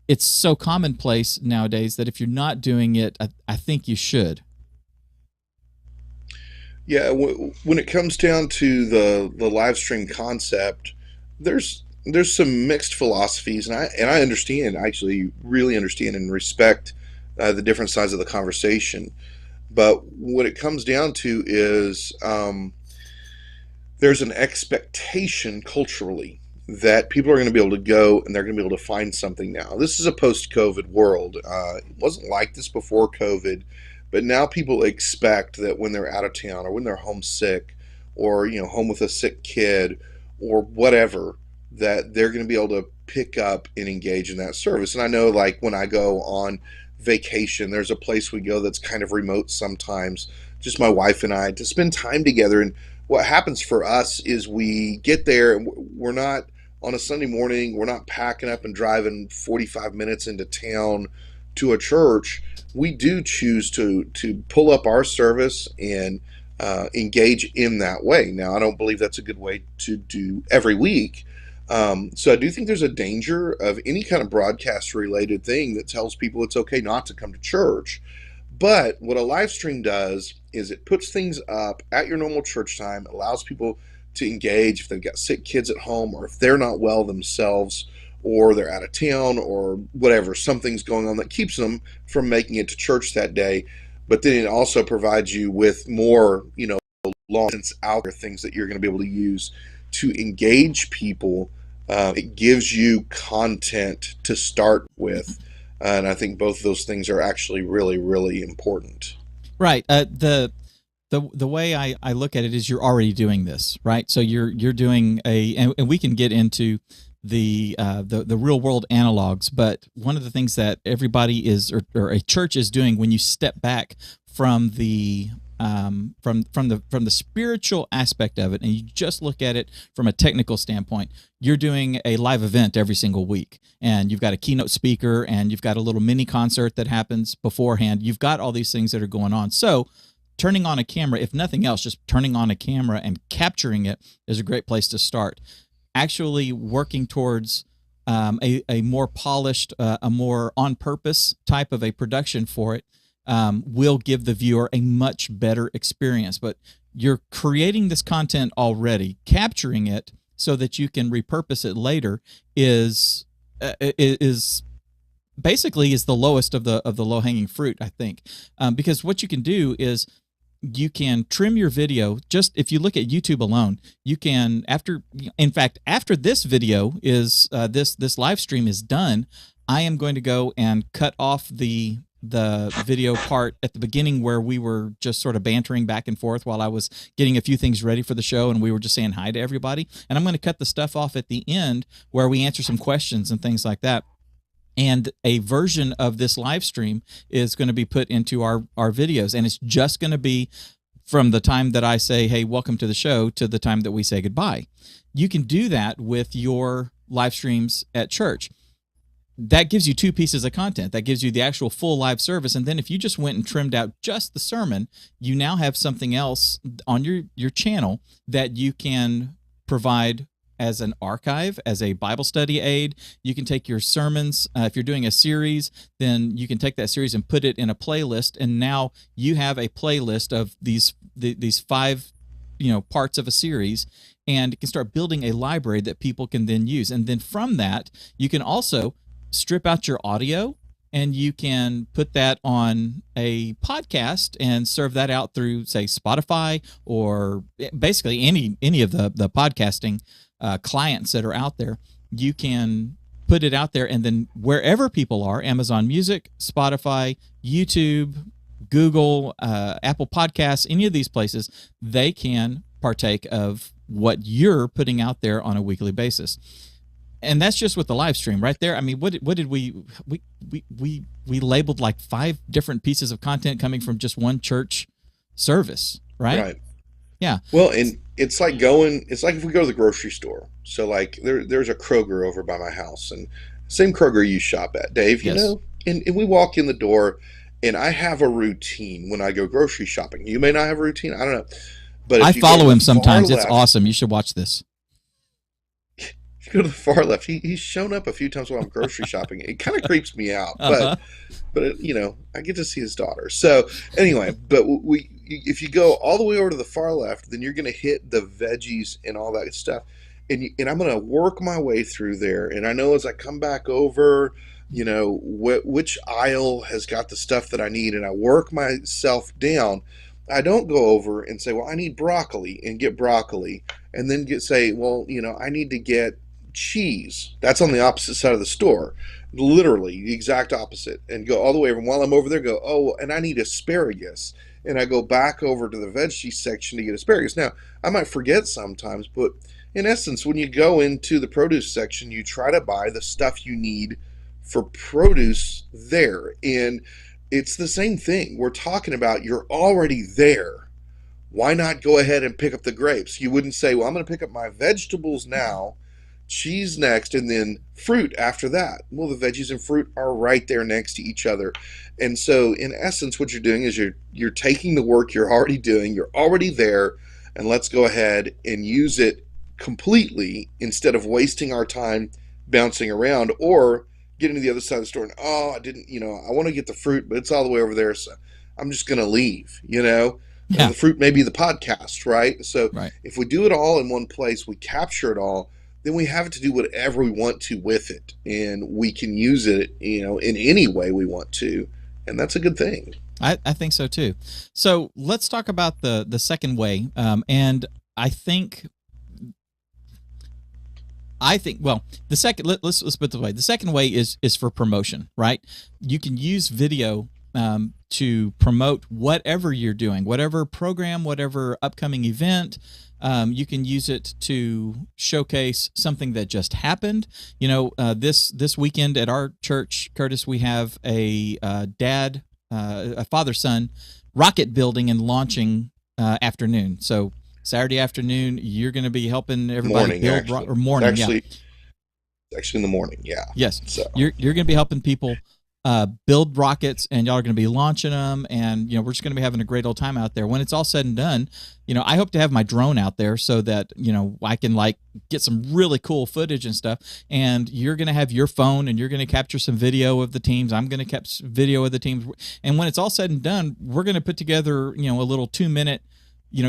it's so commonplace nowadays that if you're not doing it, I think you should. Yeah, when it comes down to the live stream concept, there's some mixed philosophies, and I understand, actually really understand and respect the different sides of the conversation. But what it comes down to is there's an expectation culturally that people are going to be able to go and they're going to be able to find something now. This is a post-COVID world. It wasn't like this before COVID. But now people expect that when they're out of town or when they're homesick or, home with a sick kid or whatever, that they're going to be able to pick up and engage in that service. And I know, like, when I go on vacation, there's a place we go that's kind of remote sometimes, just my wife and I, to spend time together. And what happens for us is we get there and we're not on a Sunday morning, we're not packing up and driving 45 minutes into town to a church. We do choose to pull up our service and engage in that way. Now, I don't believe that's a good way to do every week. So I do think there's a danger of any kind of broadcast related thing that tells people it's okay not to come to church. But what a live stream does is it puts things up at your normal church time, allows people to engage if they've got sick kids at home or if they're not well themselves, or they're out of town or whatever, something's going on that keeps them from making it to church that day. But then it also provides you with more, long out there things that you're going to be able to use to engage people. It gives you content to start with. And I think both of those things are actually really, really important. Right. The way I look at it is you're already doing this, right? So you're doing and we can get into the real world analogs, but one of the things that everybody is or a church is doing when you step back from the from the spiritual aspect of it, and you just look at it from a technical standpoint, you're doing a live event every single week, and you've got a keynote speaker, and you've got a little mini concert that happens beforehand. You've got all these things that are going on. So turning on a camera, if nothing else, just turning on a camera and capturing it is a great place to start. Actually working towards a more polished, a more on-purpose type of a production for it will give the viewer a much better experience. But you're creating this content already, capturing it so that you can repurpose it later is basically is the lowest of the low-hanging fruit, I think, because what you can do is you can trim your video. Just if you look at YouTube alone, you can after this video is this live stream is done, I am going to go and cut off the video part at the beginning where we were just sort of bantering back and forth while I was getting a few things ready for the show and we were just saying hi to everybody. And I'm going to cut the stuff off at the end where we answer some questions and things like that. And a version of this live stream is going to be put into our videos. And it's just going to be from the time that I say, hey, welcome to the show, to the time that we say goodbye. You can do that with your live streams at church. That gives you two pieces of content. That gives you the actual full live service. And then if you just went and trimmed out just the sermon, you now have something else on your channel that you can provide as an archive, as a Bible study aid. You can take your sermons. If you're doing a series, then you can take that series and put it in a playlist. And now you have a playlist of these 5, parts of a series, and you can start building a library that people can then use. And then from that, you can also strip out your audio, and you can put that on a podcast and serve that out through, say, Spotify or basically any of the podcasting clients that are out there. You can put it out there, and then wherever people are, Amazon Music, Spotify, YouTube, Google, Apple Podcasts, any of these places, they can partake of what you're putting out there on a weekly basis. And that's just with the live stream right there. I mean, what did we labeled like 5 different pieces of content coming from just one church service, right? Right. Yeah. Well, and it's like if we go to the grocery store. So like there's a Kroger over by my house, and same Kroger you shop at, Dave, you Yes. know, and we walk in the door, and I have a routine when I go grocery shopping. You may not have a routine. I don't know. But I if you go to follow the him sometimes. far It's left- awesome. You should watch this. If you go to the far left, he's shown up a few times while I'm grocery shopping. It kind of creeps me out, Uh-huh. but I get to see his daughter. So anyway, but if you go all the way over to the far left, then you're going to hit the veggies and all that stuff, and I'm going to work my way through there. And I know as I come back over, which aisle has got the stuff that I need, and I work myself down. I don't go over and say, well, I need broccoli, and get broccoli, and then say, well, I need to get cheese. That's on the opposite side of the store, literally the exact opposite, and go all the way over. And while I'm over there, go, oh, and I need asparagus, and I go back over to the veggie section to get asparagus. Now, I might forget sometimes, but in essence, when you go into the produce section, you try to buy the stuff you need for produce there. And it's the same thing. We're talking about you're already there. Why not go ahead and pick up the grapes? You wouldn't say, well, I'm going to pick up my vegetables now, cheese next, and then fruit after that. Well, the veggies and fruit are right there next to each other. And so in essence, what you're doing is you're taking the work you're already doing, you're already there, and let's go ahead and use it completely instead of wasting our time bouncing around or getting to the other side of the store and, oh, I didn't, I want to get the fruit, but it's all the way over there, so I'm just going to leave, Yeah. The fruit may be the podcast, right? So Right. if we do it all in one place, we capture it all, then we have to do whatever we want to with it, and we can use it, in any way we want to, and that's a good thing. I think so too. So let's talk about the second way, and I think I think, well, the second, let's put it this way. The second way is for promotion, right? You can use video to promote whatever you're doing, whatever program, whatever upcoming event. You can use it to showcase something that just happened. You know, this weekend at our church, Curtis, we have a father-son rocket building and launching afternoon. So Saturday afternoon, you're going to be helping everybody build or morning. Actually in the morning. Yeah. Yes. So you're going to be helping people build rockets, and y'all are going to be launching them, and we're just going to be having a great old time out there. When it's all said and done, I hope to have my drone out there so that I can get some really cool footage and stuff. And you're going to have your phone, and you're going to capture some video of the teams. I'm going to capture video of the teams, and when it's all said and done, we're going to put together a little 2-minute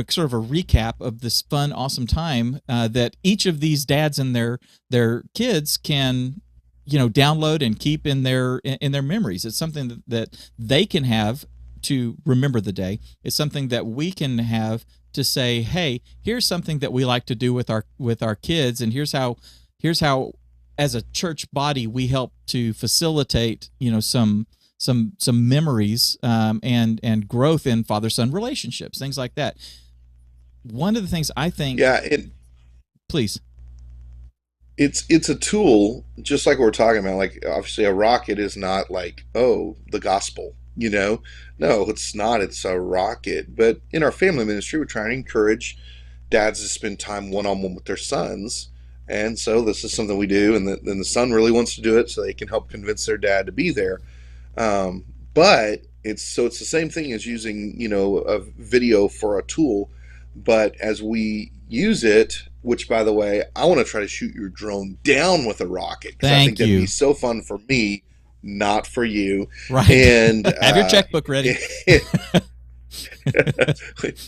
sort of a recap of this fun, awesome time that each of these dads and their kids can download and keep in their memories. It's something that they can have to remember the day. It's something that we can have to say, hey, here's something that we like to do with our kids, and here's how as a church body we help to facilitate some memories and growth in father-son relationships, things like that. One of the things I think, please. It's a tool, just like we're talking about. Like, obviously a rocket is not like, oh, the gospel, no, it's not. It's a rocket. But in our family ministry, we're trying to encourage dads to spend time one-on-one with their sons. And so this is something we do, and the son really wants to do it so they can help convince their dad to be there. But it's the same thing as using, a video for a tool. But as we use it, which, by the way, I want to try to shoot your drone down with a rocket, because I think that'd be so fun for me, not for you. Right. And have your checkbook ready.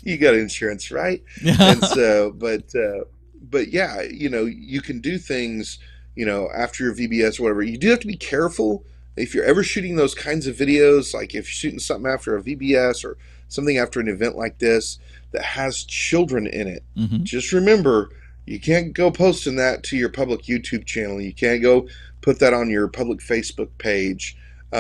You got insurance, right? And so, but yeah, you can do things, after your VBS or whatever. You do have to be careful if you're ever shooting those kinds of videos, like if you're shooting something after a VBS or something after an event like this that has children in it. Mm-hmm. Just remember, you can't go posting that to your public YouTube channel. You can't go put that on your public Facebook page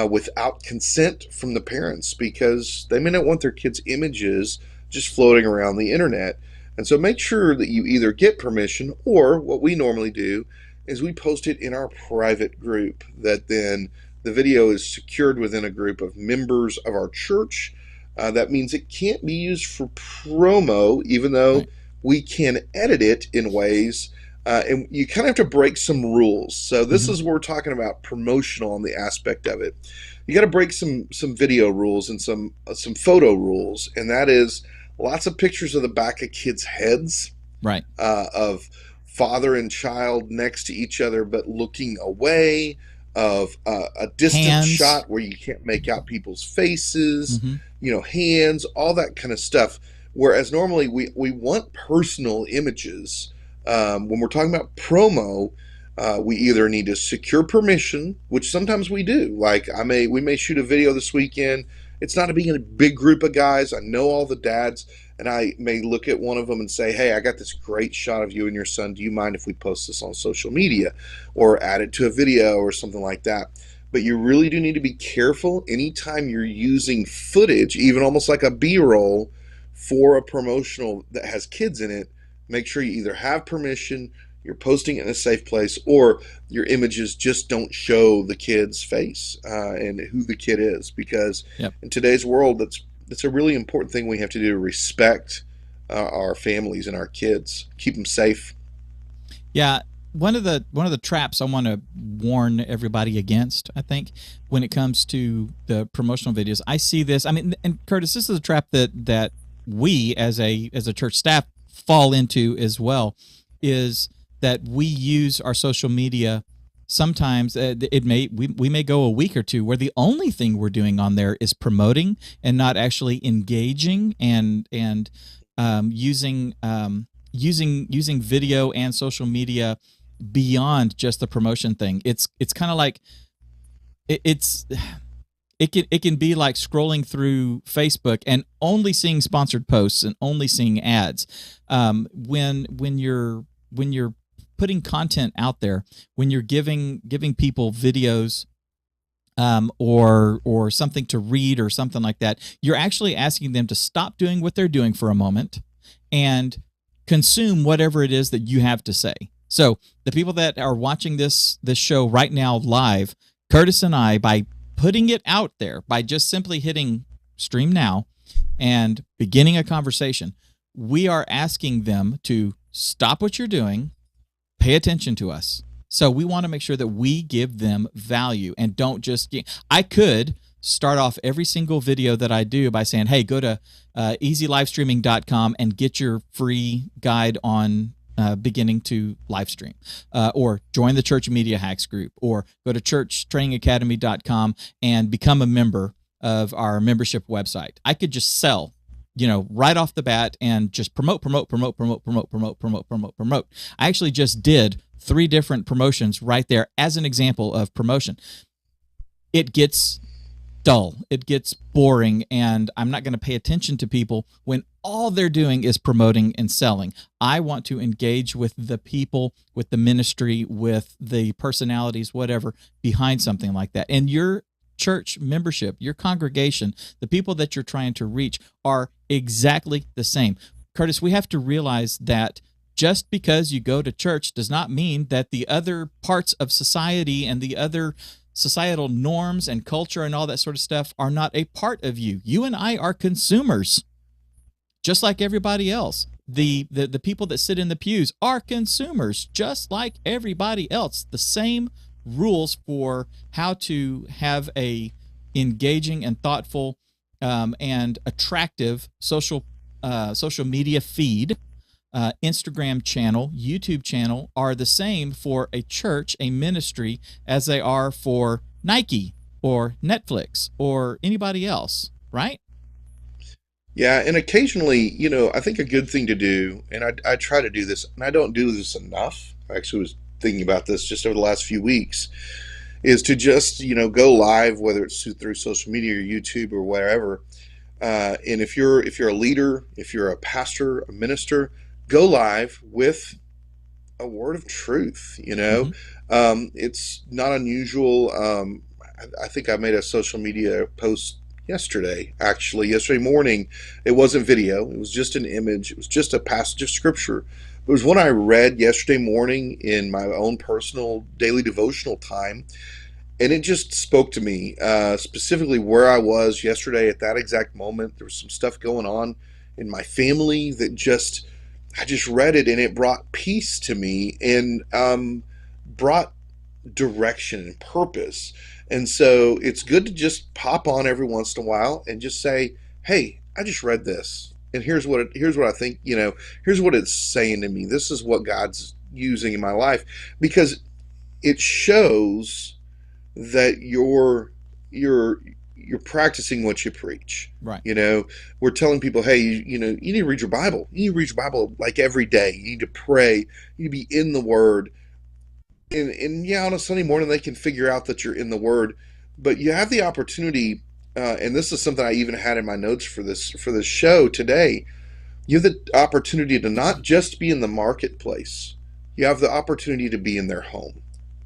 without consent from the parents, because they may not want their kids' images just floating around the internet. And so make sure that you either get permission, or what we normally do is we post it in our private group, that then the video is secured within a group of members of our church. That means it can't be used for promo, even though we can edit it in ways, and you kind of have to break some rules. So this is where we're talking about promotional on the aspect of it. You got to break some video rules and some photo rules, and that is lots of pictures of the back of kids' heads, right? Of father and child next to each other but looking away, of a distant shot where you can't make out people's faces, hands, all that kind of stuff. Whereas normally we want personal images. When we're talking about promo, we either need to secure permission, which sometimes we do. Like we may shoot a video this weekend. It's not being a big group of guys. I know all the dads, and I may look at one of them and say, hey, I got this great shot of you and your son. Do you mind if we post this on social media or add it to a video or something like that? But you really do need to be careful anytime you're using footage, even almost like a B-roll, for a promotional that has kids in it. Make sure you either have permission, you're posting it in a safe place, or your images just don't show the kid's face and who the kid is. Because in today's world, that's a really important thing we have to do, to respect our families and our kids, keep them safe. Yeah, one of the traps I want to warn everybody against, I think, when it comes to the promotional videos, I see this. I mean, and Curtis, this is a trap that we as a church staff fall into as well, is that we use our social media. Sometimes we may go a week or two where the only thing we're doing on there is promoting and not actually engaging and using video and social media beyond just the promotion thing. It's kind of like it can be like scrolling through Facebook and only seeing sponsored posts and only seeing ads. When you're putting content out there, when you're giving people videos, or something to read or something like that, you're actually asking them to stop doing what they're doing for a moment and consume whatever it is that you have to say. So the people that are watching this show right now live, Curtis and I, by putting it out there, by just simply hitting stream now and beginning a conversation, we are asking them to stop what you're doing, pay attention to us. So we want to make sure that we give them value and don't just. I could start off every single video that I do by saying, hey, go to easylivestreaming.com and get your free guide on beginning to live stream, or join the Church Media Hacks group, or go to churchtrainingacademy.com and become a member of our membership website. I could just sell, right off the bat and just promote. I actually just did 3 different promotions right there as an example of promotion. It gets dull. It gets boring, and I'm not going to pay attention to people when all they're doing is promoting and selling. I want to engage with the people, with the ministry, with the personalities, whatever, behind something like that. And your church membership, your congregation, the people that you're trying to reach are exactly the same. Curtis, we have to realize that just because you go to church does not mean that the other parts of society and the other societal norms and culture and all that sort of stuff are not a part of you. You and I are consumers, just like everybody else. The people that sit in the pews are consumers, just like everybody else. The same rules for how to have a engaging and thoughtful and attractive social media feed, Instagram channel, YouTube channel are the same for a church, a ministry, as they are for Nike or Netflix or anybody else, right? Yeah, and occasionally, I think a good thing to do, and I try to do this, and I don't do this enough. I actually was thinking about this just over the last few weeks, is to just, go live, whether it's through social media or YouTube or wherever. And if you're a leader, if you're a pastor, a minister, go live with a word of truth. It's not unusual. I think I made a social media post yesterday morning. It wasn't video. It was just an image. It was just a passage of scripture. It was one I read yesterday morning in my own personal daily devotional time. And it just spoke to me, specifically where I was yesterday at that exact moment. There was some stuff going on in my family that I just read it, and it brought peace to me and brought direction and purpose. And so it's good to just pop on every once in a while and just say, hey, I just read this, and here's what I think, here's what it's saying to me. This is what God's using in my life, because it shows that you're practicing what you preach. Right. We're telling people, hey, you need to read your Bible. You need to read your Bible like every day. You need to pray. You need to be in the Word. And yeah, on a Sunday morning, they can figure out that you're in the Word, but you have the opportunity, and this is something I even had in my notes for this show today. You have the opportunity to not just be in the marketplace. You have the opportunity to be in their home.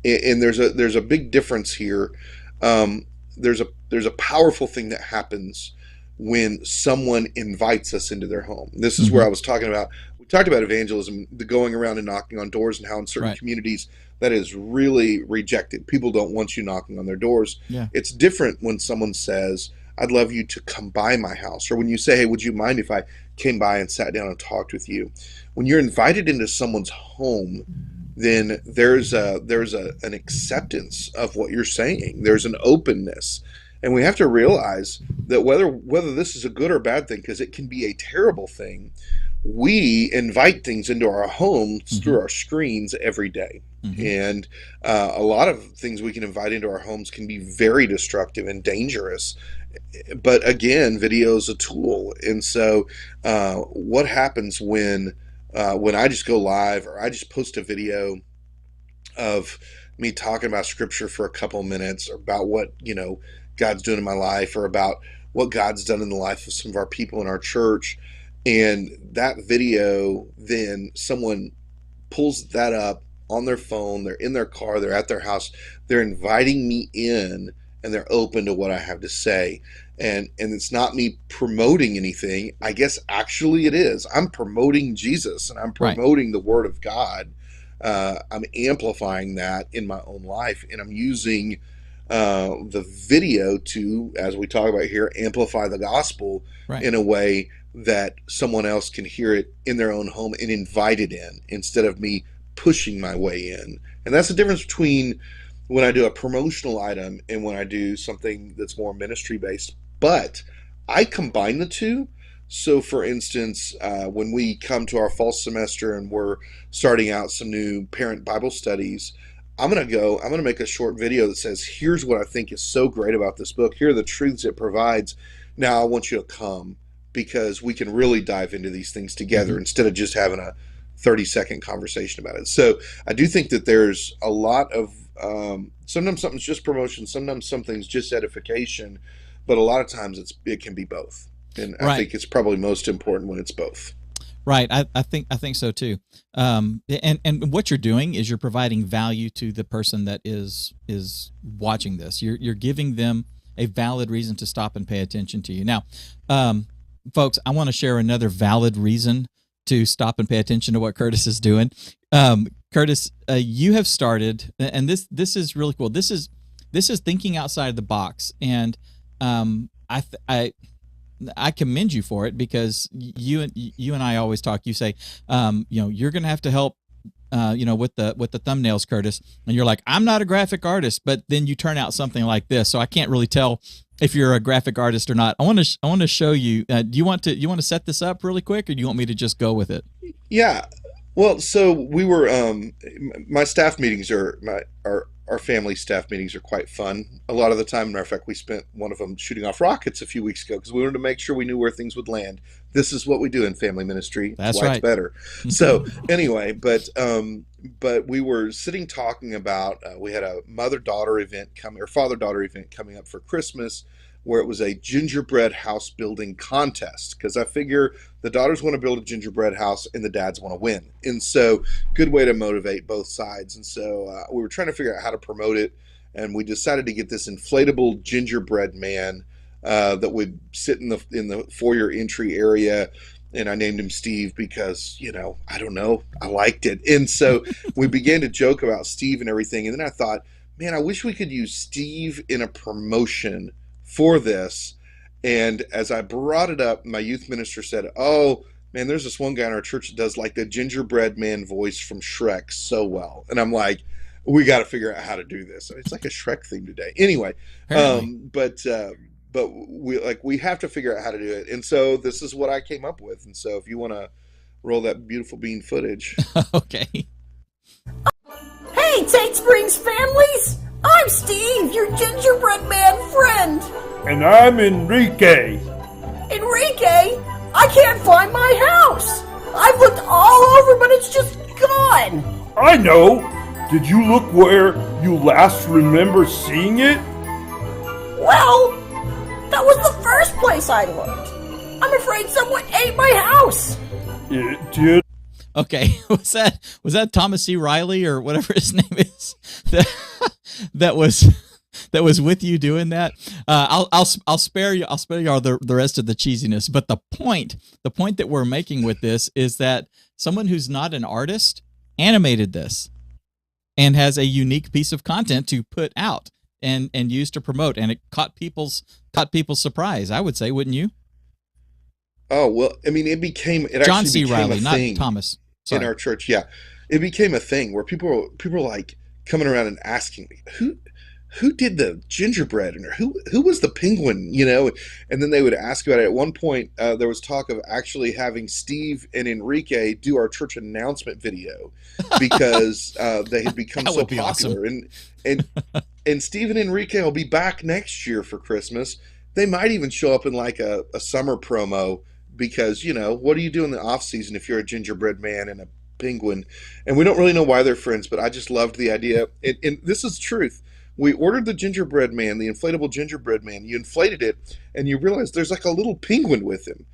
And there's a big difference here. There's a powerful thing that happens when someone invites us into their home. This is where I was talking about. We talked about evangelism, the going around and knocking on doors, and how in certain communities that is really rejected. People don't want you knocking on their doors. Yeah. It's different when someone says, I'd love you to come by my house. Or when you say, hey, would you mind if I came by and sat down and talked with you? When you're invited into someone's home, then there's an acceptance of what you're saying. There's an openness. And we have to realize that whether this is a good or bad thing, because it can be a terrible thing, we invite things into our homes through our screens every day. And a lot of things we can invite into our homes can be very destructive and dangerous. But again, video is a tool. And so what happens when I just go live, or I just post a video of me talking about scripture for a couple of minutes, or about what, God's doing in my life, or about what God's done in the life of some of our people in our church. And that video, then someone pulls that up on their phone, they're in their car, they're at their house, they're inviting me in, and they're open to what I have to say. And it's not me promoting anything. I guess actually it is. I'm promoting Jesus, and I'm Right. promoting the Word of God. I'm amplifying that in my own life, and I'm using the video to, as we talk about here, amplify the gospel Right. in a way that someone else can hear it in their own home and invite it in, instead of me pushing my way in. And that's the difference between when I do a promotional item and when I do something that's more ministry based. But I combine the two. So, for instance, when we come to our fall semester and we're starting out some new parent Bible studies, I'm going to make a short video that says, here's what I think is so great about this book. Here are the truths it provides. Now I want you to come, because we can really dive into these things together, Mm-hmm. instead of just having a 30-second conversation about it. So I do think that there's a lot of, sometimes something's just promotion, sometimes something's just edification, but a lot of times it can be both. And I Right. think it's probably most important when it's both. Right. I think so too. And what you're doing is you're providing value to the person that is watching this. You're giving them a valid reason to stop and pay attention to you. Now, folks, I want to share another valid reason to stop and pay attention to what Curtis is doing. Curtis, you have started, and this is really cool. This is thinking outside the box, and I commend you for it, because you and I always talk. You say, you're going to have to help, with the thumbnails, Curtis, and you're like, I'm not a graphic artist, but then you turn out something like this, so I can't really tell if you're a graphic artist or not. I want to show you. Do you want to set this up really quick, or do you want me to just go with it? Yeah. Well, so we were, my staff meetings our family staff meetings are quite fun. A lot of the time, matter of fact, we spent one of them shooting off rockets a few weeks ago, because we wanted to make sure we knew where things would land. This is what we do in family ministry. That's why right. it's better. So anyway, but we were sitting talking about, we had a mother-daughter event coming, or father-daughter event coming up for Christmas, where it was a gingerbread house building contest, because I figure the daughters want to build a gingerbread house and the dads want to win. And so, good way to motivate both sides. And so we were trying to figure out how to promote it, and we decided to get this inflatable gingerbread man that would sit in the foyer entry area. And I named him Steve because, I don't know, I liked it. And so we began to joke about Steve and everything. And then I thought, man, I wish we could use Steve in a promotion for this. And as I brought it up, my youth minister said, oh man, there's this one guy in our church that does like the gingerbread man voice from Shrek so well. And I'm like, we got to figure out how to do this. It's like a Shrek theme today. Anyway, but we have to figure out how to do it. And so this is what I came up with. And so if you want to roll that beautiful bean footage. Okay. Hey, Tate Springs families! I'm Steve, your gingerbread man friend. And I'm Enrique. Enrique, I can't find my house. I've looked all over, but it's just gone. I know. Did you look where you last remember seeing it? Well, that was the first place I looked. I'm afraid someone ate my house. It did. Okay, was that Thomas C. Riley or whatever his name is that was with you doing that? I'll spare you. I'll spare y'all the rest of the cheesiness. But the point that we're making with this is that someone who's not an artist animated this and has a unique piece of content to put out and use to promote, and it caught people's surprise. I would say, wouldn't you? Oh well, I mean, it John actually C. became Riley, a not thing Thomas. Sorry. in our church. Yeah, it became a thing where people were like coming around and asking me who did the gingerbread, and who was the penguin, and then they would ask about it. At one point, there was talk of actually having Steve and Enrique do our church announcement video because they had become That so would be popular. awesome. And Steve and Enrique will be back next year for Christmas. They might even show up in like a summer promo, because what do you do in the off season if you're a gingerbread man and a penguin? And we don't really know why they're friends, but I just loved the idea. And this is truth. We ordered the gingerbread man, the inflatable gingerbread man. You inflated it, and you realize there's like a little penguin with him.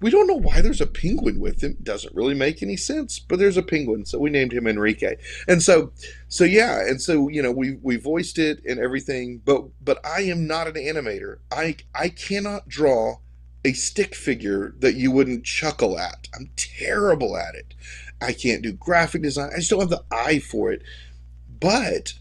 We don't know why there's a penguin with him. Doesn't really make any sense, but there's a penguin, so we named him Enrique. And yeah, and so we voiced it and everything, but I am not an animator. I cannot draw a stick figure that you wouldn't chuckle at. I'm terrible at it. I can't do graphic design. I just don't have the eye for it. But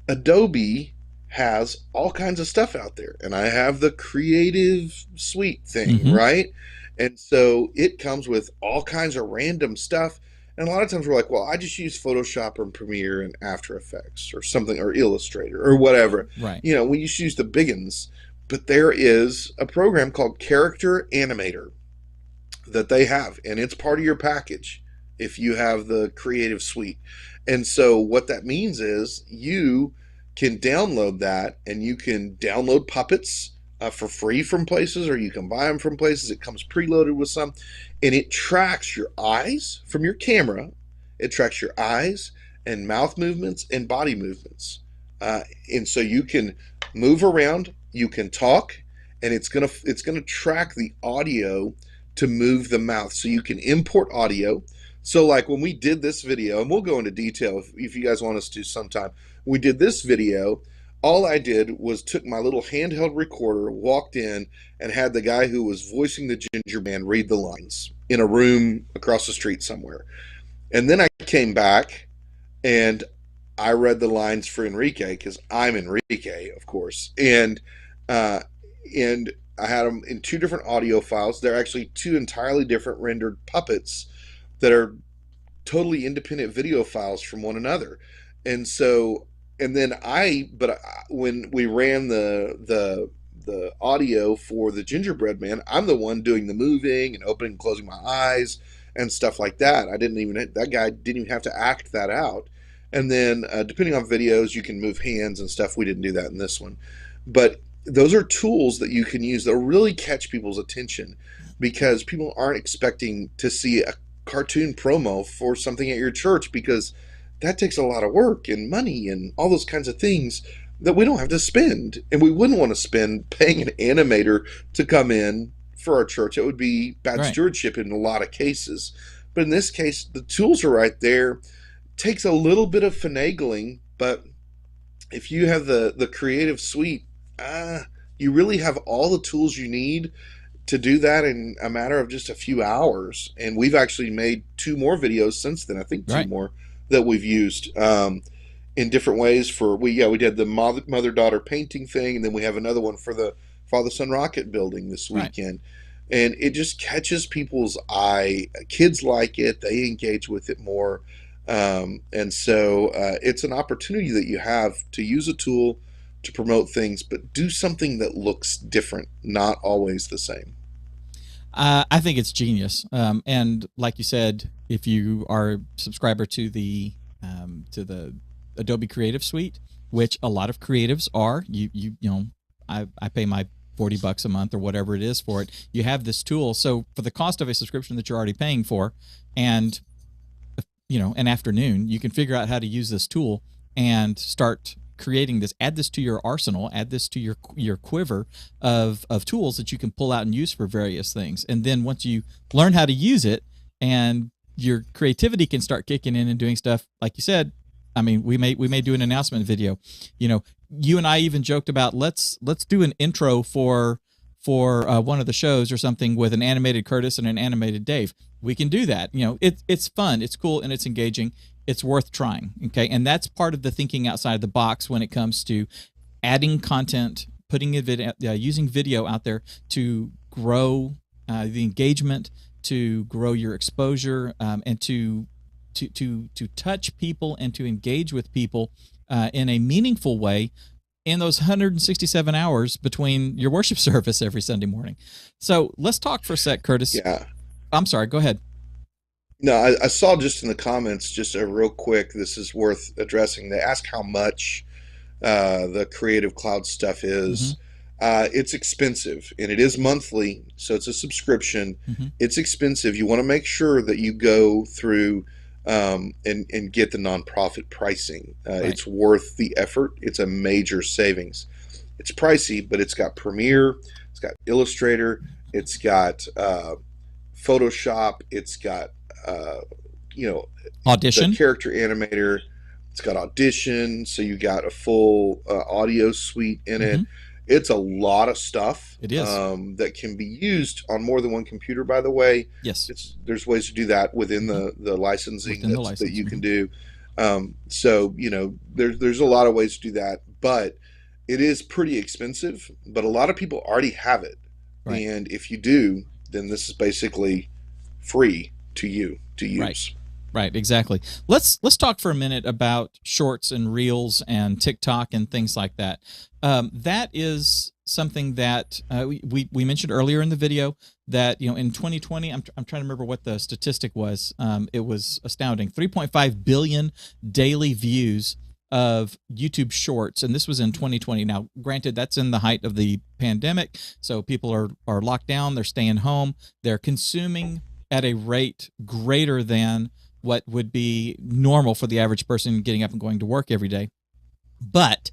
Adobe has all kinds of stuff out there, and I have the creative suite thing, right? And so it comes with all kinds of random stuff. And a lot of times we're like, well, I just use Photoshop and Premiere and After Effects or something, or Illustrator or whatever. Right. We just use the big ones. But there is a program called Character Animator that they have, and it's part of your package if you have the creative suite. And so what that means is you can download that, and you can download puppets for free from places, or you can buy them from places. It comes preloaded with some, and it tracks your eyes from your camera. It tracks your eyes and mouth movements and body movements. And so you can move around, you can talk, and it's gonna track the audio to move the mouth. So you can import audio. So like when we did this video, and we'll go into detail if you guys want us to sometime, we did this video, all I did was took my little handheld recorder, walked in, and had the guy who was voicing the Ginger Man read the lines in a room across the street somewhere. And then I came back and I read the lines for Enrique, because I'm Enrique, of course. And I had them in two different audio files. They're actually two entirely different rendered puppets that are totally independent video files from one another. And so, and then when we ran the audio for the Gingerbread Man, I'm the one doing the moving and opening and closing my eyes and stuff like that. That guy didn't even have to act that out. And then depending on videos, you can move hands and stuff. We didn't do that in this one. But those are tools that you can use that really catch people's attention, because people aren't expecting to see a cartoon promo for something at your church, because that takes a lot of work and money and all those kinds of things that we don't have to spend. And we wouldn't want to spend paying an animator to come in for our church. It would be bad stewardship in a lot of cases. But in this case, the tools are right there. Takes a little bit of finagling, but if you have the creative suite, you really have all the tools you need to do that in a matter of just a few hours. And we've actually made 2 more videos since then. I think 2 more that we've used in different ways. We did the mother-daughter painting thing, and then we have another one for the Father-Son rocket building this weekend. And it just catches people's eye. Kids like it. They engage with it more. And so it's an opportunity that you have to use a tool to promote things, but do something that looks different, not always the same. I think it's genius. And like you said, if you are a subscriber to the Adobe Creative Suite, which a lot of creatives are, I pay my $40 a month or whatever it is for it. You have this tool. So for the cost of a subscription that you're already paying for, and an afternoon, you can figure out how to use this tool and start creating this. Add this to your arsenal, add this to your quiver of tools that you can pull out and use for various things. And then once you learn how to use it, and your creativity can start kicking in and doing stuff, like you said. I mean, we may do an announcement video. You and I even joked about let's do an intro for one of the shows or something with an animated Curtis and an animated Dave. We can do that. It's fun, it's cool, and it's engaging. It's worth trying. Okay. And that's part of the thinking outside the box when it comes to adding content, putting using video out there to grow the engagement, to grow your exposure, and to touch people and to engage with people in a meaningful way in those 167 hours between your worship service every Sunday morning. So let's talk for a sec, Curtis. Yeah. I'm sorry. Go ahead. No, I saw just in the comments, just a real quick, this is worth addressing. They ask how much the Creative Cloud stuff is. It's expensive, and it is monthly, so it's a subscription. It's expensive. You want to make sure that you go through and get the nonprofit pricing. It's worth the effort. It's a major savings. It's pricey, but it's got Premiere, it's got Illustrator, it's got Photoshop, it's got you know the Audition. character animator, it's got Audition, so you got a full audio suite in it. Hmm. It's a lot of stuff It is. that can be used on more than one computer. By the way, Yes. there's ways to do that within Mhm. the licensing Within the that license. you can Mhm. do. So there's a lot of ways to do that, but it is pretty expensive. But a lot of people already have it, Right. and if you do, then this is basically free to you to Right. use. Right, exactly. Let's talk for a minute about shorts and reels and TikTok and things like that. That is something that we mentioned earlier in the video that in 2020, I'm trying to remember what the statistic was. It was astounding: 3.5 billion daily views of YouTube Shorts, and this was in 2020. Now, granted, that's in the height of the pandemic, so people are locked down, they're staying home, they're consuming at a rate greater than what would be normal for the average person getting up and going to work every day. But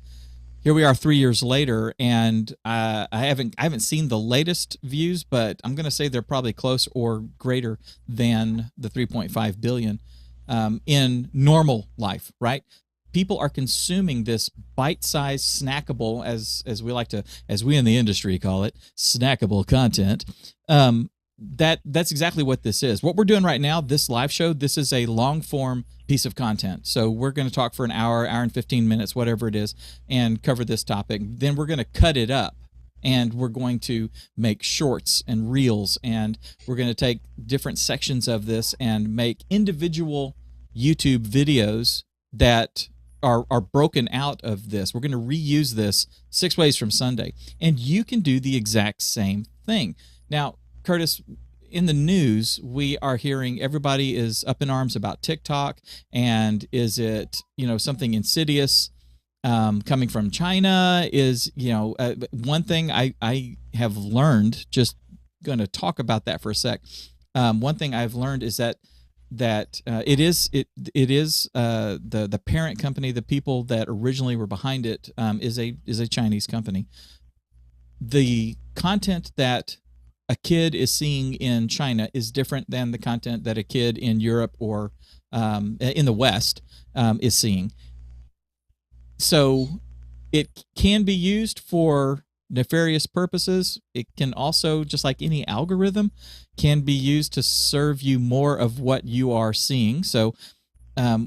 here we are 3 years later, and I haven't seen the latest views, but I'm going to say they're probably close or greater than the 3.5 billion in normal life, right? People are consuming this bite-sized, snackable, as we in the industry call it, snackable content. That's exactly what this is. What we're doing right now, this live show, this is a long form piece of content. So we're going to talk for an hour and 15 minutes, whatever it is, and cover this topic. Then we're going to cut it up, and we're going to make shorts and reels, and we're going to take different sections of this and make individual YouTube videos that are broken out of this. We're going to reuse this 6 ways from Sunday, and you can do the exact same thing. Now, Curtis, in the news, we are hearing everybody is up in arms about TikTok, and is it something insidious coming from China? Is one thing I have learned. Just going to talk about that for a sec. One thing I've learned is that it is the parent company, the people that originally were behind it, is a Chinese company. The content that a kid is seeing in China is different than the content that a kid in Europe or in the West is seeing. So it can be used for nefarious purposes. It can also, just like any algorithm, can be used to serve you more of what you are seeing. So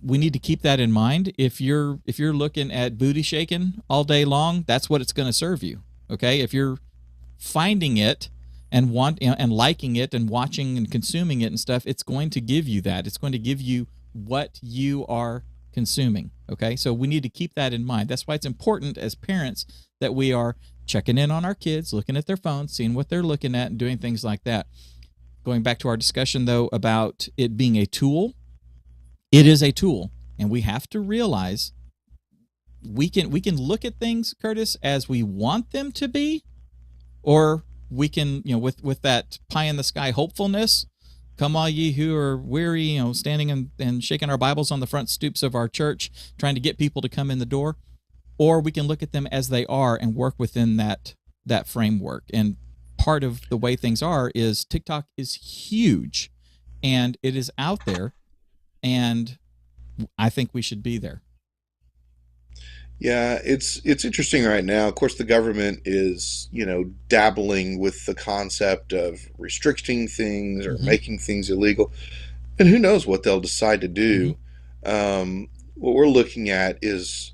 we need to keep that in mind. If you're looking at booty shaking all day long, that's what it's going to serve you. Okay, if you're finding it and and liking it and watching and consuming it and stuff, it's going to give you that. It's going to give you what you are consuming. Okay, so we need to keep that in mind. That's why it's important as parents that we are checking in on our kids, looking at their phones, seeing what they're looking at, and doing things like that. Going back to our discussion, though, about it being a tool, it is a tool, and we have to realize we can look at things, Curtis, as we want them to be, or we can, with that pie in the sky hopefulness, come all ye who are weary, standing and shaking our Bibles on the front stoops of our church, trying to get people to come in the door. Or we can look at them as they are and work within that framework. And part of the way things are is TikTok is huge, and it is out there, and I think we should be there. Yeah, it's interesting right now. Of course, the government is, dabbling with the concept of restricting things or making things illegal, and who knows what they'll decide to do. What we're looking at is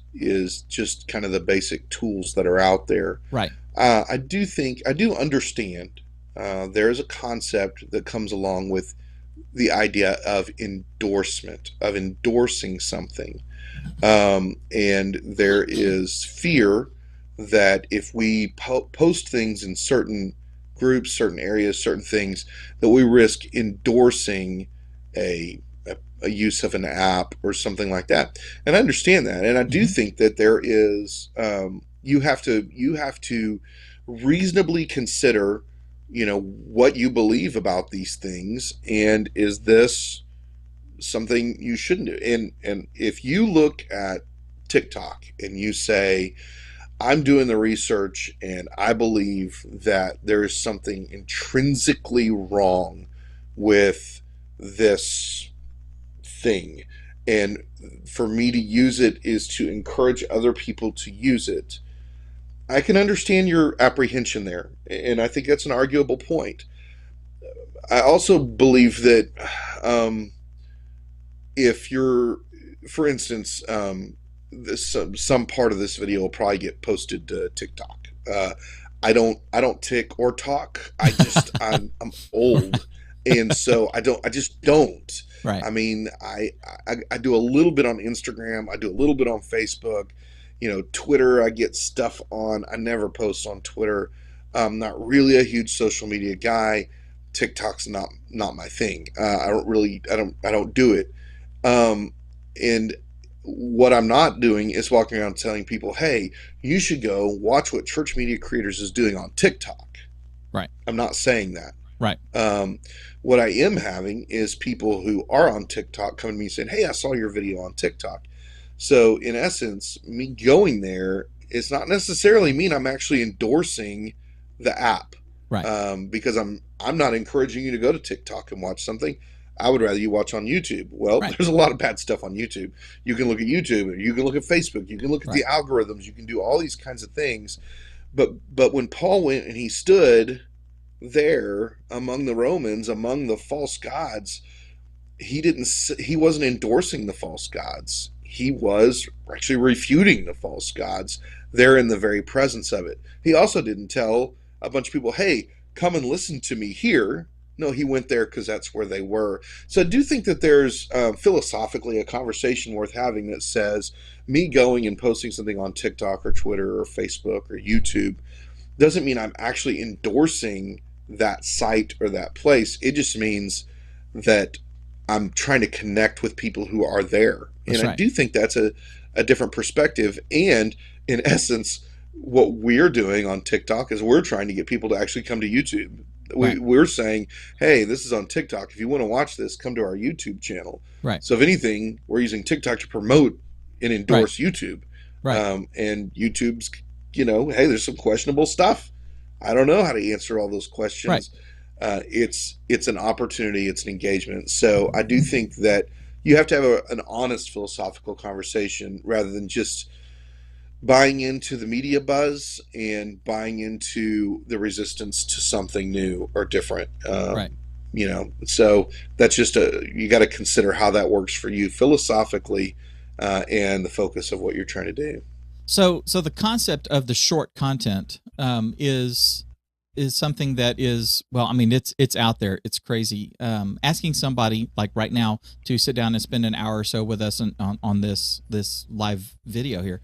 just kind of the basic tools that are out there. Right. I do understand. There is a concept that comes along with the idea of endorsement, of endorsing something. And there is fear that if we post things in certain groups, certain areas, certain things, that we risk endorsing a use of an app or something like that. And I understand that, and I do think that there is you have to reasonably consider, what you believe about these things, and is this something you shouldn't do. And if you look at TikTok and you say, I'm doing the research, and I believe that there is something intrinsically wrong with this thing. And for me to use it is to encourage other people to use it. I can understand your apprehension there, and I think that's an arguable point. I also believe that if you're, for instance, some part of this video will probably get posted to TikTok. I don't tick or talk. I'm old, and so I just don't. Right. I mean, I do a little bit on Instagram. I do a little bit on Facebook. Twitter, I get stuff on. I never post on Twitter. I'm not really a huge social media guy. TikTok's not my thing. I don't do it. And what I'm not doing is walking around telling people, hey, you should go watch what Church Media Creators is doing on TikTok. Right. I'm not saying that. Right. What I am having is people who are on TikTok coming to me saying, hey, I saw your video on TikTok. So in essence, me going there is not necessarily mean I'm actually endorsing the app. Right. Because I'm not encouraging you to go to TikTok and watch something. I would rather you watch on YouTube. Well, Right. There's a lot of bad stuff on YouTube. You can look at YouTube, or you can look at Facebook, you can look at Right. the algorithms, you can do all these kinds of things. But when Paul went and he stood there among the Romans, among the false gods, he wasn't endorsing the false gods. He was actually refuting the false gods there in the very presence of it. He also didn't tell a bunch of people, hey, come and listen to me here. No, he went there because that's where they were. So I do think that there's philosophically a conversation worth having that says me going and posting something on TikTok or Twitter or Facebook or YouTube doesn't mean I'm actually endorsing that site or that place. It just means that I'm trying to connect with people who are there. That's and I right. do think that's a different perspective. And in essence, what we're doing on TikTok is we're trying to get people to actually come to YouTube. Right. We're saying, hey, this is on TikTok. If you want to watch this, come to our YouTube channel. Right. So if anything, we're using TikTok to promote and endorse YouTube. Right. And YouTube's, hey, there's some questionable stuff. I don't know how to answer all those questions. Right. It's an opportunity. It's an engagement. So I do think that you have to have an honest philosophical conversation rather than just buying into the media buzz and buying into the resistance to something new or different. Right. So that's just you got to consider how that works for you philosophically and the focus of what you're trying to do. So the concept of the short content is something that is, well, I mean, it's out there. It's crazy. Asking somebody like right now to sit down and spend an hour or so with us on this live video here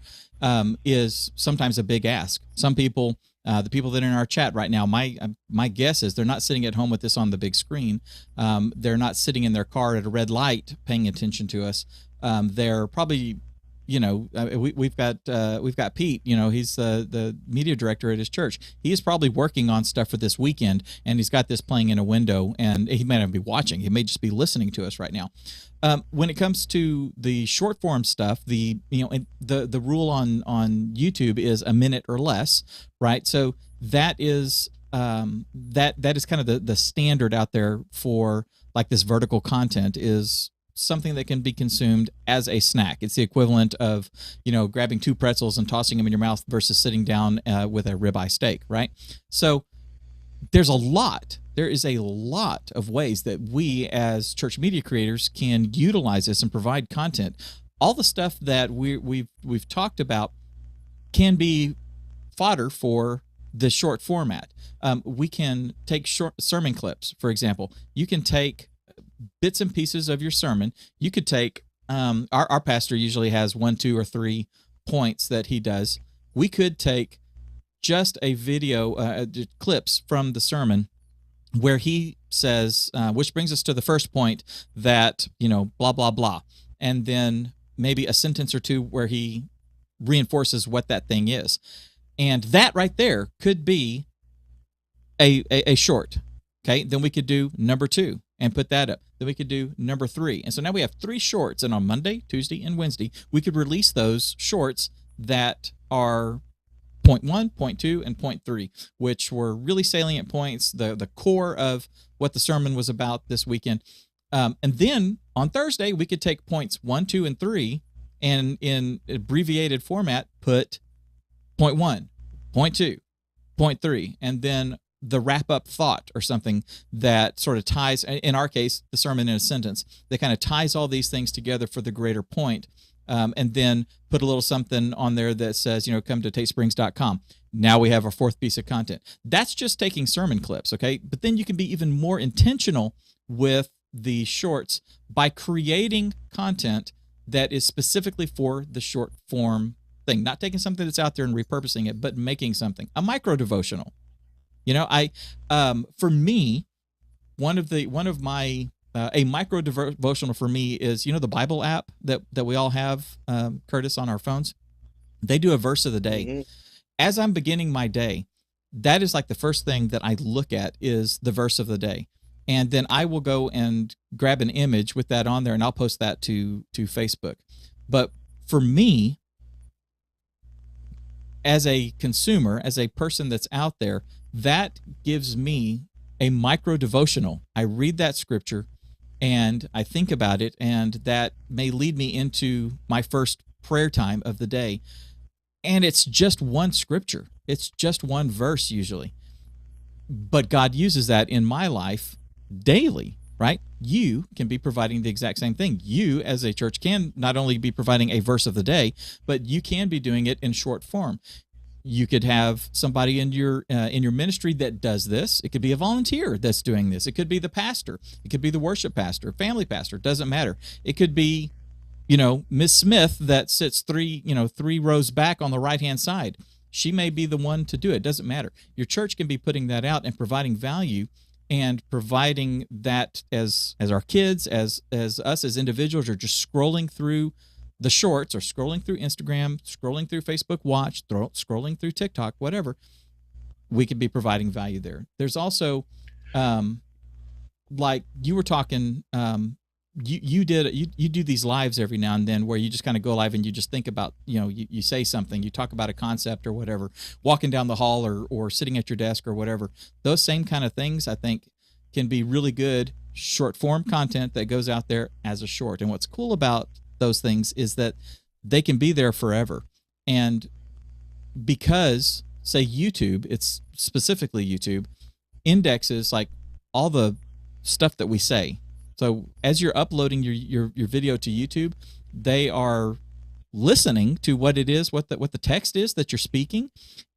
is sometimes a big ask. Some people, the people that are in our chat right now, my guess is they're not sitting at home with this on the big screen. They're not sitting in their car at a red light paying attention to us. They're probably, we've got Pete. He's the media director at his church. He is probably working on stuff for this weekend, and he's got this playing in a window. And he may not be watching; he may just be listening to us right now. When it comes to the short form stuff, the rule on YouTube is a minute or less, right? So that is that is kind of the standard out there for like this vertical content is something that can be consumed as a snack. It's the equivalent of, grabbing 2 pretzels and tossing them in your mouth versus sitting down with a ribeye steak, right? So there is a lot of ways that we as church media creators can utilize this and provide content. All the stuff that we've talked about can be fodder for the short format. We can take short sermon clips, for example. You can take bits and pieces of your sermon. You could take our pastor usually has 1, 2, or 3 points that he does. We could take just a video clips from the sermon where he says, which brings us to the first point, that blah blah blah, and then maybe a sentence or 2 where he reinforces what that thing is, and that right there could be a short. Okay, then we could do number 2 and put that up. Then we could do number 3. And so now we have 3 shorts. And on Monday, Tuesday, and Wednesday, we could release those shorts that are point 1, point 2, and point 3, which were really salient points, the core of what the sermon was about this weekend. And then on Thursday, we could take points 1, 2, and 3, and in abbreviated format, put point 1, point 2, point 3, and then the wrap-up thought or something that sort of ties, in our case, the sermon in a sentence, that kind of ties all these things together for the greater point. And then put a little something on there that says, come to tatesprings.com. Now we have our fourth piece of content. That's just taking sermon clips, okay? But then you can be even more intentional with the shorts by creating content that is specifically for the short form thing. Not taking something that's out there and repurposing it, but making something. A micro devotional. For me, a micro devotional for me is, the Bible app that we all have, Curtis, on our phones. They do a verse of the day. Mm-hmm. As I'm beginning my day, that is like the first thing that I look at is the verse of the day. And then I will go and grab an image with that on there, and I'll post that to Facebook. But for me, as a consumer, as a person that's out there, that gives me a micro devotional. I read that scripture and I think about it, and that may lead me into my first prayer time of the day. And it's just one scripture. It's just one verse usually. But God uses that in my life daily, right? You can be providing the exact same thing. You, as a church, can not only be providing a verse of the day, but you can be doing it in short form. You could have somebody in your ministry that does this. It could be a volunteer that's doing this. It could be the pastor. It could be the worship pastor, family pastor. It doesn't matter. It could be, Miss Smith that sits three rows back on the right-hand side. She may be the one to do it. It doesn't matter. Your church can be putting that out and providing value, and providing that as our kids, as us as individuals are just scrolling through the shorts, or scrolling through Instagram, scrolling through Facebook Watch, scrolling through TikTok, whatever, we could be providing value there. There's also, like you were talking, you do these lives every now and then where you just kind of go live and you just think about, you say something, you talk about a concept or whatever, walking down the hall or sitting at your desk or whatever. Those same kind of things, I think, can be really good short form content that goes out there as a short. And what's cool about those things is that they can be there forever. And because, say, YouTube, it's specifically YouTube, indexes like all the stuff that we say. So as you're uploading your video to YouTube, they are listening to what it is, what the text is that you're speaking,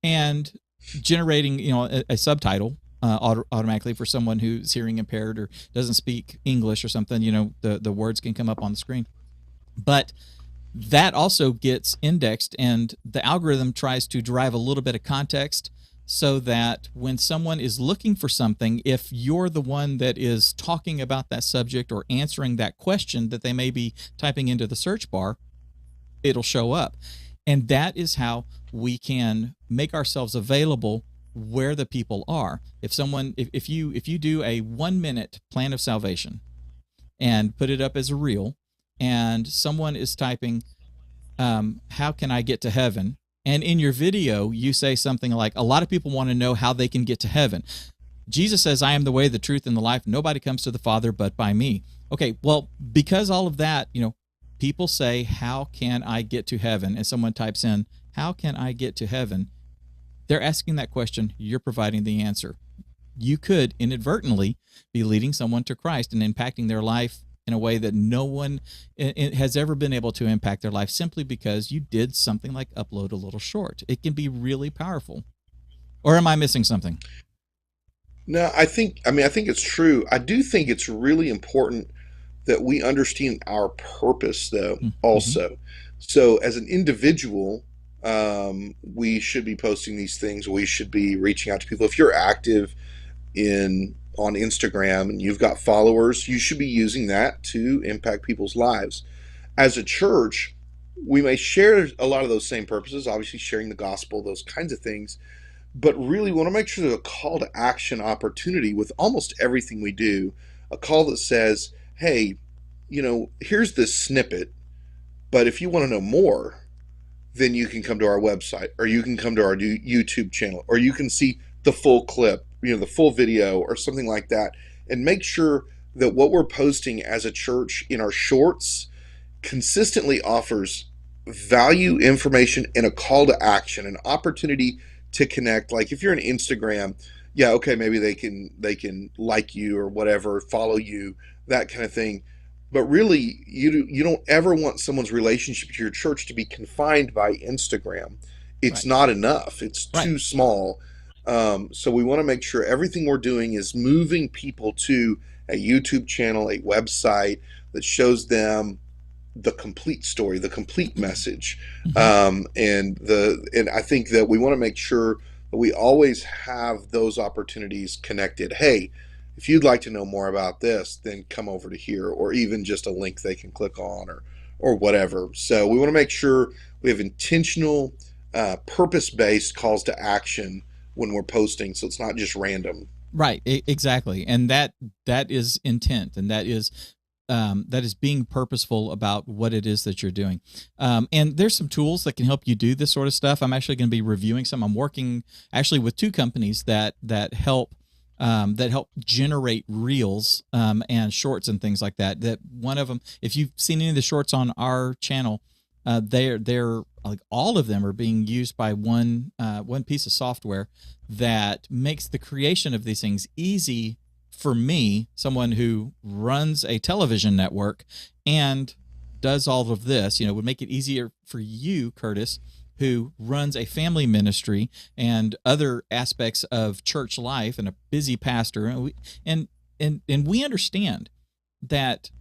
and generating a subtitle automatically for someone who's hearing impaired or doesn't speak English or something. The words can come up on the screen. But that also gets indexed, and the algorithm tries to derive a little bit of context so that when someone is looking for something, if you're the one that is talking about that subject or answering that question that they may be typing into the search bar, it'll show up. And that is how we can make ourselves available where the people are. If you do a 1-minute plan of salvation and put it up as a reel, and someone is typing, how can I get to heaven? And in your video, you say something like, a lot of people want to know how they can get to heaven. Jesus says, I am the way, the truth, and the life. Nobody comes to the Father but by me. Okay, well, because all of that, people say, how can I get to heaven? And someone types in, how can I get to heaven? They're asking that question. You're providing the answer. You could inadvertently be leading someone to Christ and impacting their life in a way that no one has ever been able to impact their life, simply because you did something like upload a little short. It can be really powerful. Or am I missing something? No, I think it's true. I do think it's really important that we understand our purpose, though, also. So as an individual, we should be posting these things. We should be reaching out to people. If you're active on Instagram and you've got followers, you should be using that to impact people's lives. As a church, we may share a lot of those same purposes, obviously sharing the gospel, those kinds of things, but really we want to make sure there's a call to action opportunity with almost everything we do, a call that says, hey, here's this snippet, but if you want to know more, then you can come to our website, or you can come to our YouTube channel, or you can see the full clip, the full video or something like that. And make sure that what we're posting as a church in our shorts consistently offers value, information, and a call to action, an opportunity to connect. Like if you're on Instagram, yeah, okay, maybe they can like you or whatever, follow you, that kind of thing. But really, you don't ever want someone's relationship to your church to be confined by Instagram. It's not enough. It's too small. So we want to make sure everything we're doing is moving people to a YouTube channel, a website that shows them the complete story, the complete message. And I think that we want to make sure that we always have those opportunities connected. Hey, if you'd like to know more about this, then come over to here, or even just a link they can click on, or whatever. So we want to make sure we have intentional, purpose-based calls to action when we're posting, so it's not just random. Right, exactly, and that is intent, and that is being purposeful about what it is that you're doing. And there's some tools that can help you do this sort of stuff. I'm actually going to be reviewing some. I'm working actually with two companies that help generate reels and shorts and things like that. That one of them, if you've seen any of the shorts on our channel, they're like all of them are being used by one piece of software that makes the creation of these things easy for me, someone who runs a television network and does all of this. Would make it easier for you, Curtis, who runs a family ministry and other aspects of church life and a busy pastor. And we understand that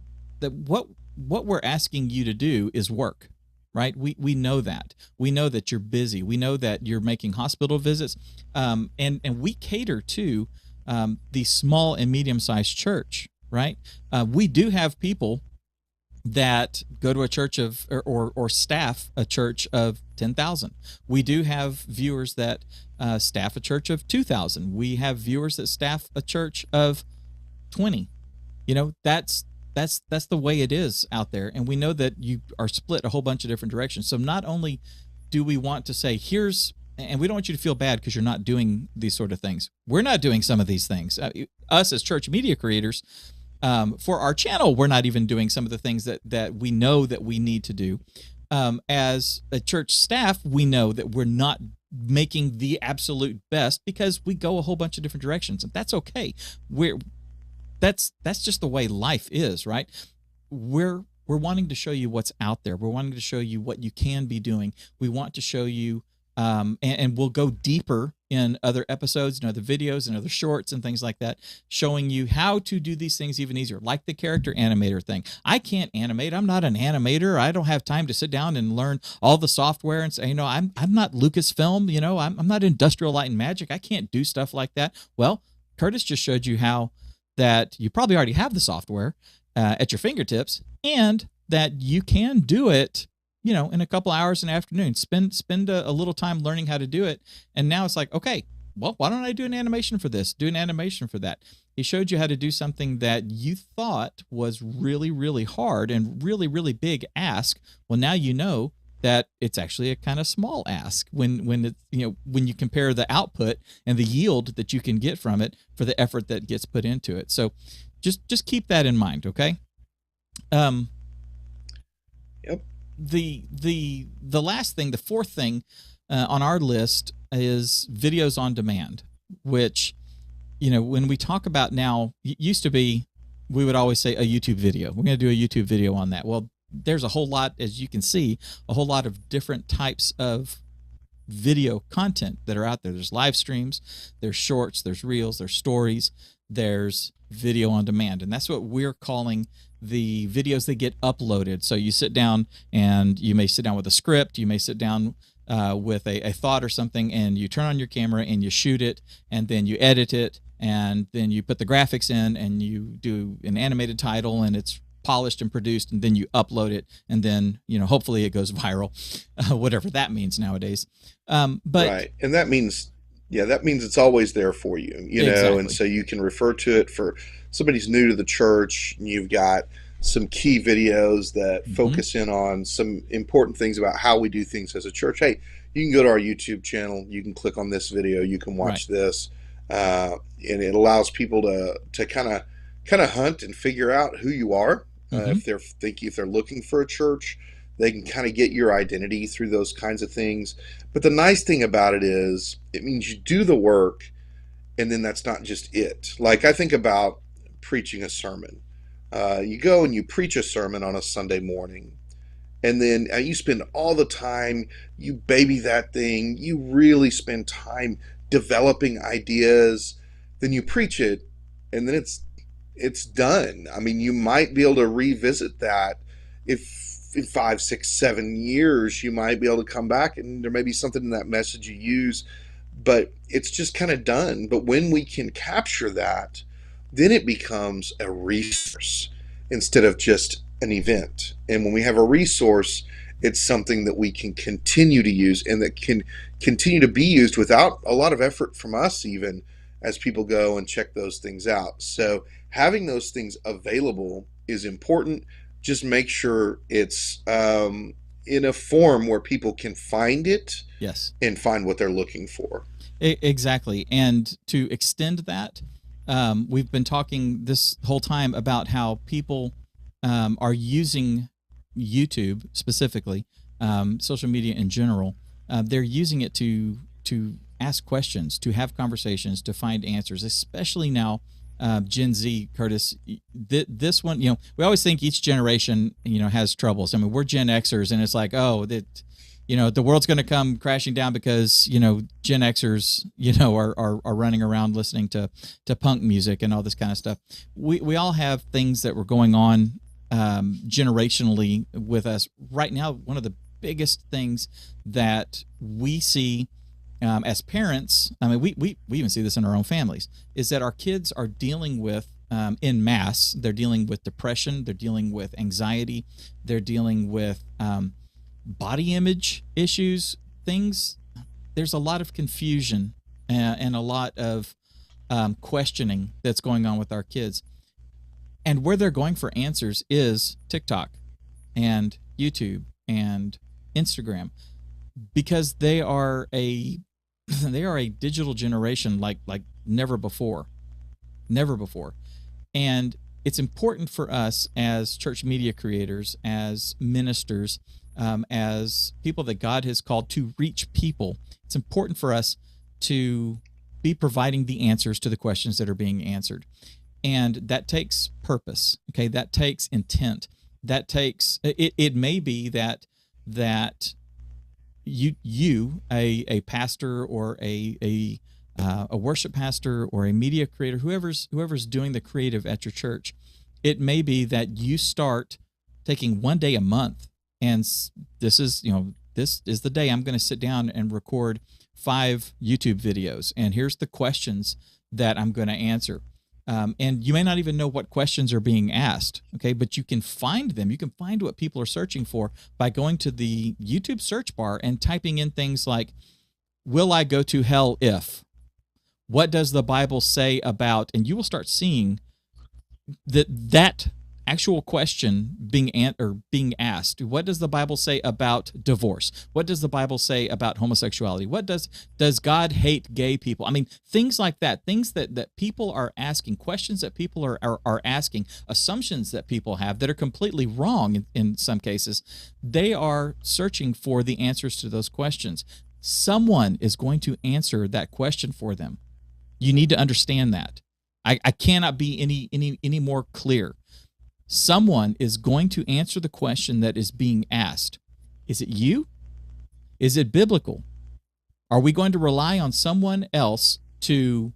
what we're asking you to do is work, right? We know that. We know that you're busy. We know that you're making hospital visits. And we cater to the small and medium-sized church, right? We do have people that go to a church of or staff a church of 10,000. We do have viewers that staff a church of 2,000. We have viewers that staff a church of 20. That's the way it is out there, and we know that you are split a whole bunch of different directions. So not only do we want to say and we don't want you to feel bad because you're not doing these sort of things. We're not doing some of these things. Us as church media creators, for our channel, we're not even doing some of the things that we know that we need to do. As a church staff, we know that we're not making the absolute best because we go a whole bunch of different directions, and that's okay. That's just the way life is, right? We're wanting to show you what's out there. We're wanting to show you what you can be doing. We want to show you, and we'll go deeper in other episodes and other videos and other shorts and things like that, showing you how to do these things even easier, like the character animator thing. I can't animate. I'm not an animator. I don't have time to sit down and learn all the software and say, I'm not Lucasfilm. I'm not Industrial Light and Magic. I can't do stuff like that. Well, Curtis just showed you how that you probably already have the software at your fingertips, and that you can do it in a couple hours in the afternoon. Spend a little time learning how to do it. And now it's like, okay, well, why don't I do an animation for this? Do an animation for that. He showed you how to do something that you thought was really, really hard and really, really big ask. Well, now you know that it's actually a kind of small ask when it, when you compare the output and the yield that you can get from it for the effort that gets put into it. So just keep that in mind, okay? Yep. The last thing, the fourth thing on our list is videos on demand, which, when we talk about now, it used to be, we would always say a YouTube video. We're going to do a YouTube video on that. Well, there's a whole lot, as you can see, a whole lot of different types of video content that are out there. There's live streams, there's shorts, there's reels, there's stories, there's video on demand. And that's what we're calling the videos that get uploaded. So you sit down, and you may sit down with a script, you may sit down with a thought or something, and you turn on your camera and you shoot it, and then you edit it, and then you put the graphics in, and you do an animated title, and it's polished and produced, and then you upload it, and then hopefully it goes viral, whatever that means nowadays. But right, and that means it's always there for you, exactly. And so you can refer to it for somebody's new to the church. You've got some key videos that focus in on some important things about how we do things as a church. Hey, you can go to our YouTube channel. You can click on this video. You can watch this, and it allows people to kind of hunt and figure out who you are. If they're looking for a church, they can kind of get your identity through those kinds of things. But the nice thing about it is, it means you do the work, and then that's not just it. Like, I think about preaching a sermon. You go and you preach a sermon on a Sunday morning, and then you spend all the time, you baby that thing, you really spend time developing ideas, then you preach it, and then it's done. I mean, you might be able to revisit that if in 5, 6, 7 years, you might be able to come back and there may be something in that message you use, but it's just kind of done. But when we can capture that, then it becomes a resource instead of just an event. And when we have a resource, it's something that we can continue to use and that can continue to be used without a lot of effort from us, even as people go and check those things out. So having those things available is important. Just make sure it's in a form where people can find it, yes, and find what they're looking for. Exactly. And to extend that, we've been talking this whole time about how people are using YouTube specifically, social media in general. They're using it to ask questions, to have conversations, to find answers, especially now. Gen Z, Curtis, this one, we always think each generation, has troubles. I mean, we're Gen Xers, and it's like, oh, that, the world's going to come crashing down because, Gen Xers, are running around listening to punk music and all this kind of stuff. We all have things that were going on generationally with us right now. One of the biggest things that we see as parents, I mean, we even see this in our own families, is that our kids are dealing with, en masse, they're dealing with depression, they're dealing with anxiety, they're dealing with body image issues, things. There's a lot of confusion and a lot of questioning that's going on with our kids. And where they're going for answers is TikTok and YouTube and Instagram, because they are a digital generation like never before. And it's important for us as church media creators, as ministers, as people that God has called to reach people. It's important for us to be providing the answers to the questions that are being answered. And that takes purpose. Okay. That takes intent. That takes, it may be that you a pastor or a worship pastor or a media creator, whoever's doing the creative at your church, it may be that you start taking one day a month, and this is the day I'm going to sit down and record 5 YouTube videos, and here's the questions that I'm going to answer. And you may not even know what questions are being asked, okay? But you can find them. You can find what people are searching for by going to the YouTube search bar and typing in things like, will I go to hell if? What does the Bible say about? And you will start seeing that actual question being asked. What does the Bible say about divorce? What does the Bible say about homosexuality? What does God hate gay people? I mean, things like that, things that people are asking, questions that people are asking, assumptions that people have that are completely wrong in some cases. They are searching for the answers to those questions. Someone is going to answer that question for them. You need to understand that. I cannot be any more clear. Someone is going to answer the question that is being asked. Is it you? Is it biblical? Are we going to rely on someone else to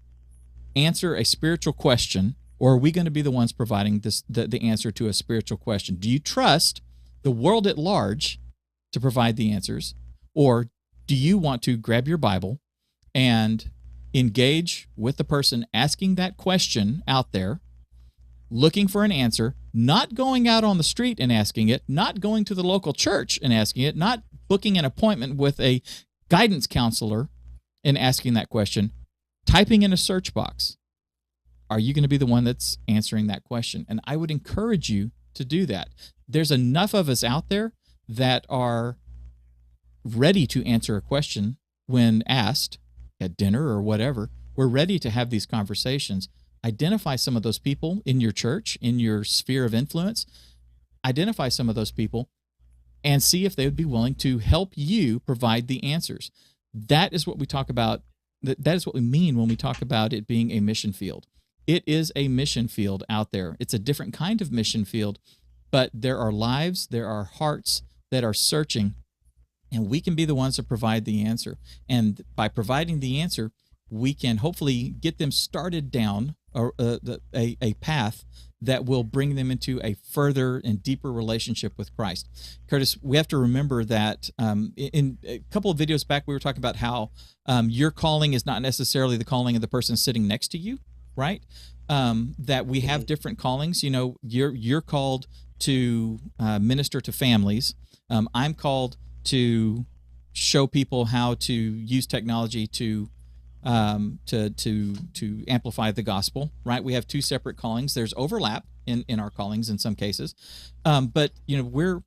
answer a spiritual question, or are we going to be the ones providing the answer to a spiritual question? Do you trust the world at large to provide the answers, or do you want to grab your Bible and engage with the person asking that question out there, looking for an answer, not going out on the street and asking it, not going to the local church and asking it, not booking an appointment with a guidance counselor and asking that question, typing in a search box? Are you going to be the one that's answering that question? And I would encourage you to do that. There's enough of us out there that are ready to answer a question when asked at dinner or whatever. We're ready to have these conversations. Identify some of those people in your church, in your sphere of influence. Identify some of those people and see if they would be willing to help you provide the answers. That is what we talk about. That is what we mean when we talk about it being a mission field. It is a mission field out there. It's a different kind of mission field, but there are lives, there are hearts that are searching, and we can be the ones that provide the answer. And by providing the answer, we can hopefully get them started down a path that will bring them into a further and deeper relationship with Christ. Curtis, we have to remember that in a couple of videos back, we were talking about how your calling is not necessarily the calling of the person sitting next to you, right? That we have different callings. You know, you're called to minister to families. I'm called to show people how to use technology to amplify the gospel, right? We have two separate callings. There's overlap in our callings in some cases, but you know,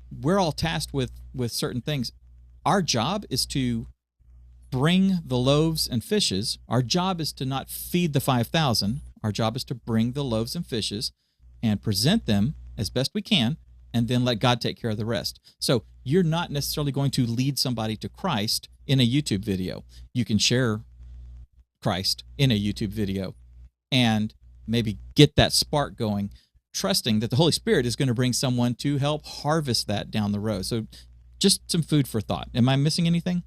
we're all tasked with certain things. Our job is to bring the loaves and fishes. Our job is to not feed the 5,000. Our job is to bring the loaves and fishes and present them as best we can, and then let God take care of the rest. So you're not necessarily going to lead somebody to Christ in a YouTube video. You can share Christ in a YouTube video and maybe get that spark going, trusting that the Holy Spirit is going to bring someone to help harvest that down the road. So just some food for thought. Am I missing anything?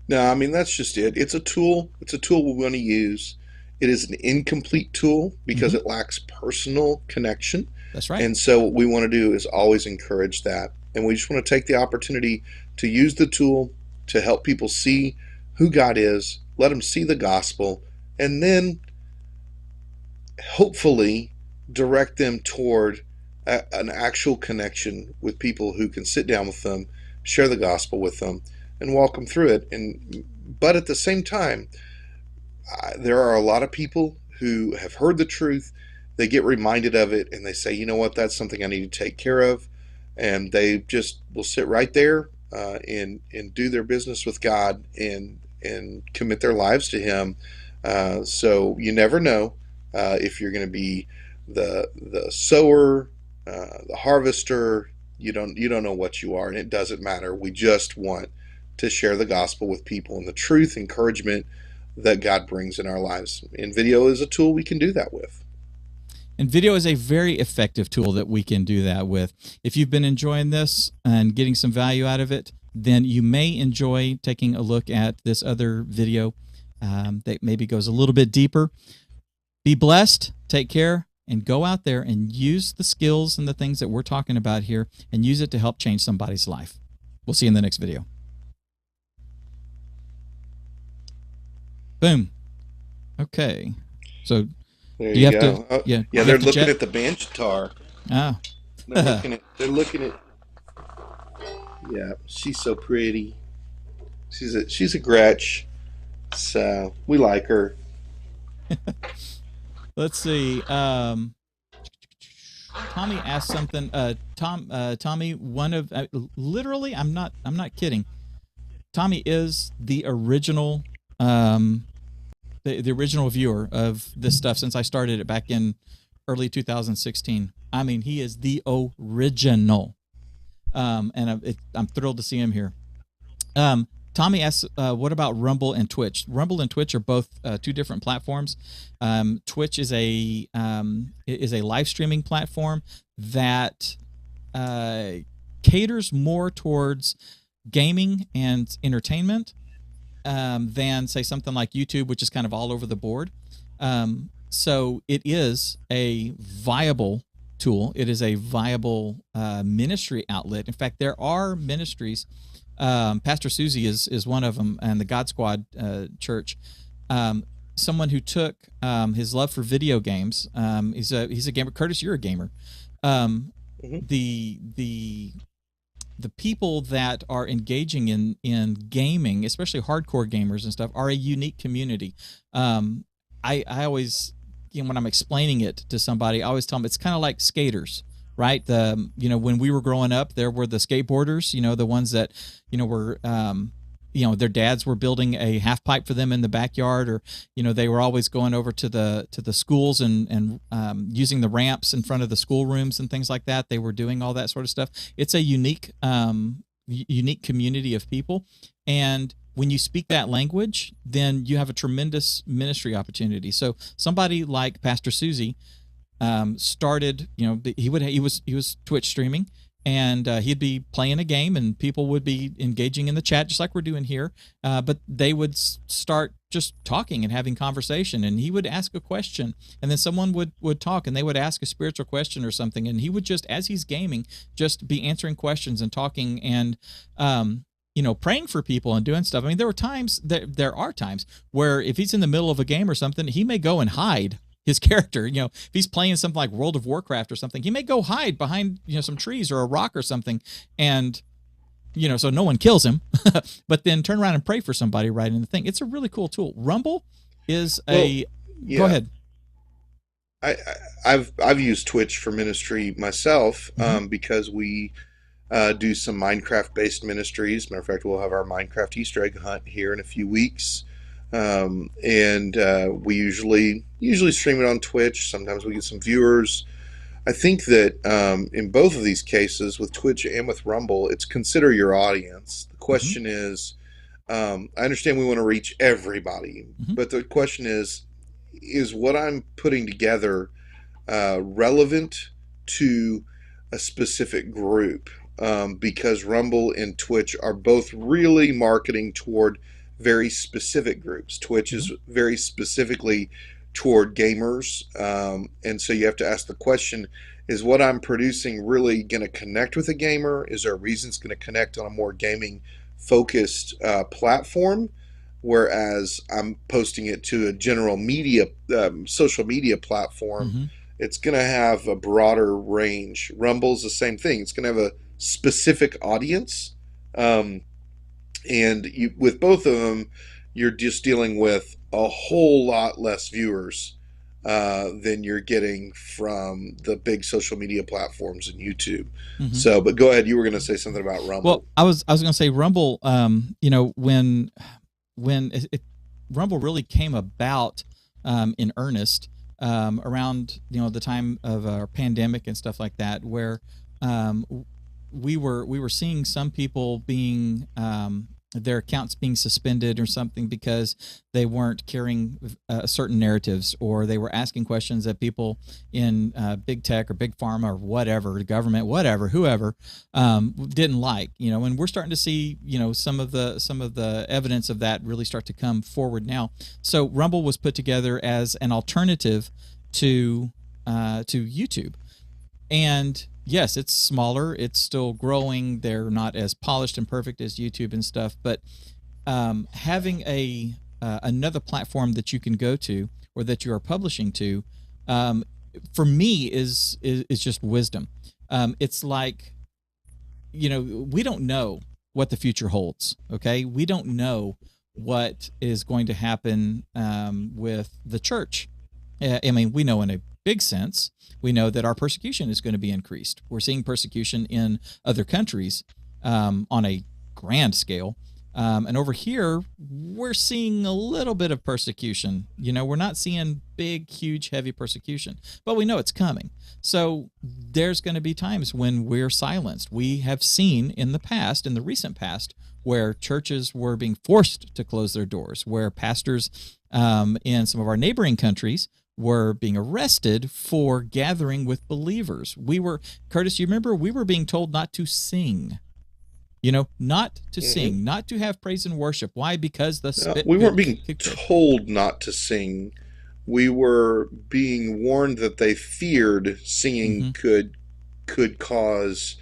No, I mean, that's just it. It's a tool. It's a tool we want to use. It is an incomplete tool because it lacks personal connection. That's right. And so what we want to do is always encourage that. And we just want to take the opportunity to use the tool to help people see who God is, let them see the gospel, and then hopefully direct them toward an actual connection with people who can sit down with them, share the gospel with them, and walk them through it. But at the same time, there are a lot of people who have heard the truth, they get reminded of it, and they say, you know what, that's something I need to take care of. And they just will sit right there and do their business with God and commit their lives to Him. So you never know if you're going to be the sower, the harvester. You don't know what you are, and it doesn't matter. We just want to share the gospel with people and the truth, encouragement that God brings in our lives. And video is a tool we can do that with. And video is a very effective tool that we can do that with. If you've been enjoying this and getting some value out of it, then you may enjoy taking a look at this other video that maybe goes a little bit deeper. Be blessed, take care, and go out there and use the skills and the things that we're talking about here and use it to help change somebody's life. We'll see you in the next video. Boom. Okay. So There do you have go. to? Yeah. Yeah, they're looking at the bench tar. Ah. They're looking at. Yeah, she's so pretty. She's a Gretch, so we like her. Let's see. Tommy asked something. Tommy, one of literally, I'm not kidding. Tommy is the original, the original viewer of this stuff since I started it back in early 2016. I mean, he is the original. And I'm thrilled to see him here. Tommy asks, what about Rumble and Twitch? Rumble and Twitch are both two different platforms. Twitch is a live streaming platform that caters more towards gaming and entertainment than, say, something like YouTube, which is kind of all over the board. So it is a viable tool. It is a viable ministry outlet. In fact, there are ministries. Pastor Susie is one of them, and the God Squad Church. Someone who took his love for video games. He's a gamer. Curtis, you're a gamer. The people that are engaging in gaming, especially hardcore gamers and stuff, are a unique community. I always when I'm explaining it to somebody, I always tell them it's kind of like skaters, right? When we were growing up, there were the skateboarders, the ones that, were, their dads were building a half pipe for them in the backyard, or, they were always going over to the schools and using the ramps in front of the schoolrooms and things like that. They were doing all that sort of stuff. It's a unique community of people. And when you speak that language, then you have a tremendous ministry opportunity. So somebody like Pastor Susie started, he was Twitch streaming, and he'd be playing a game, and people would be engaging in the chat just like we're doing here. But they would start just talking and having conversation, and he would ask a question, and then someone would talk, and they would ask a spiritual question or something, and he would just, as he's gaming, just be answering questions and talking and praying for people and doing stuff. I mean, there are times where if he's in the middle of a game or something, he may go and hide his character. If he's playing something like World of Warcraft or something, he may go hide behind, some trees or a rock or something. And, so no one kills him, but then turn around and pray for somebody right in the thing. It's a really cool tool. Rumble is go ahead. I've used Twitch for ministry myself, because we do some Minecraft-based ministries. Matter of fact, we'll have our Minecraft Easter egg hunt here in a few weeks, and we usually stream it on Twitch. Sometimes we get some viewers. I think that in both of these cases, with Twitch and with Rumble, it's consider your audience. The question is, I understand we want to reach everybody, but the question is what I'm putting together relevant to a specific group? Because Rumble and Twitch are both really marketing toward very specific groups. Twitch is very specifically toward gamers, and so you have to ask the question, is what I'm producing really going to connect with a gamer? Is there a reason it's going to connect on a more gaming focused platform, whereas I'm posting it to a general media social media platform? It's going to have a broader range. Rumble's the same thing. It's going to have a specific audience, and with both of them, you're just dealing with a whole lot less viewers than you're getting from the big social media platforms and YouTube. So, but go ahead. You were going to say something about Rumble. Well, I was going to say Rumble. When Rumble really came about in earnest around the time of our pandemic and stuff like that, where we were seeing some people being their accounts being suspended or something because they weren't carrying certain narratives, or they were asking questions that people in big tech or big pharma or whatever, government, whatever, whoever, didn't like. And we're starting to see some of the evidence of that really start to come forward now. So Rumble was put together as an alternative to YouTube, and yes, it's smaller. It's still growing. They're not as polished and perfect as YouTube and stuff. But having another platform that you can go to, or that you are publishing to, for me is just wisdom. It's like, we don't know what the future holds. Okay, we don't know what is going to happen with the church. I mean, we know in a big sense. We know that our persecution is going to be increased. We're seeing persecution in other countries on a grand scale. And over here, we're seeing a little bit of persecution. We're not seeing big, huge, heavy persecution, but we know it's coming. So there's going to be times when we're silenced. We have seen in the recent past, where churches were being forced to close their doors, where pastors in some of our neighboring countries were being arrested for gathering with believers. Curtis, you remember, we were being told not to sing. Not to sing, not to have praise and worship. Why? Because we weren't being told not to sing. We were being warned that they feared singing could cause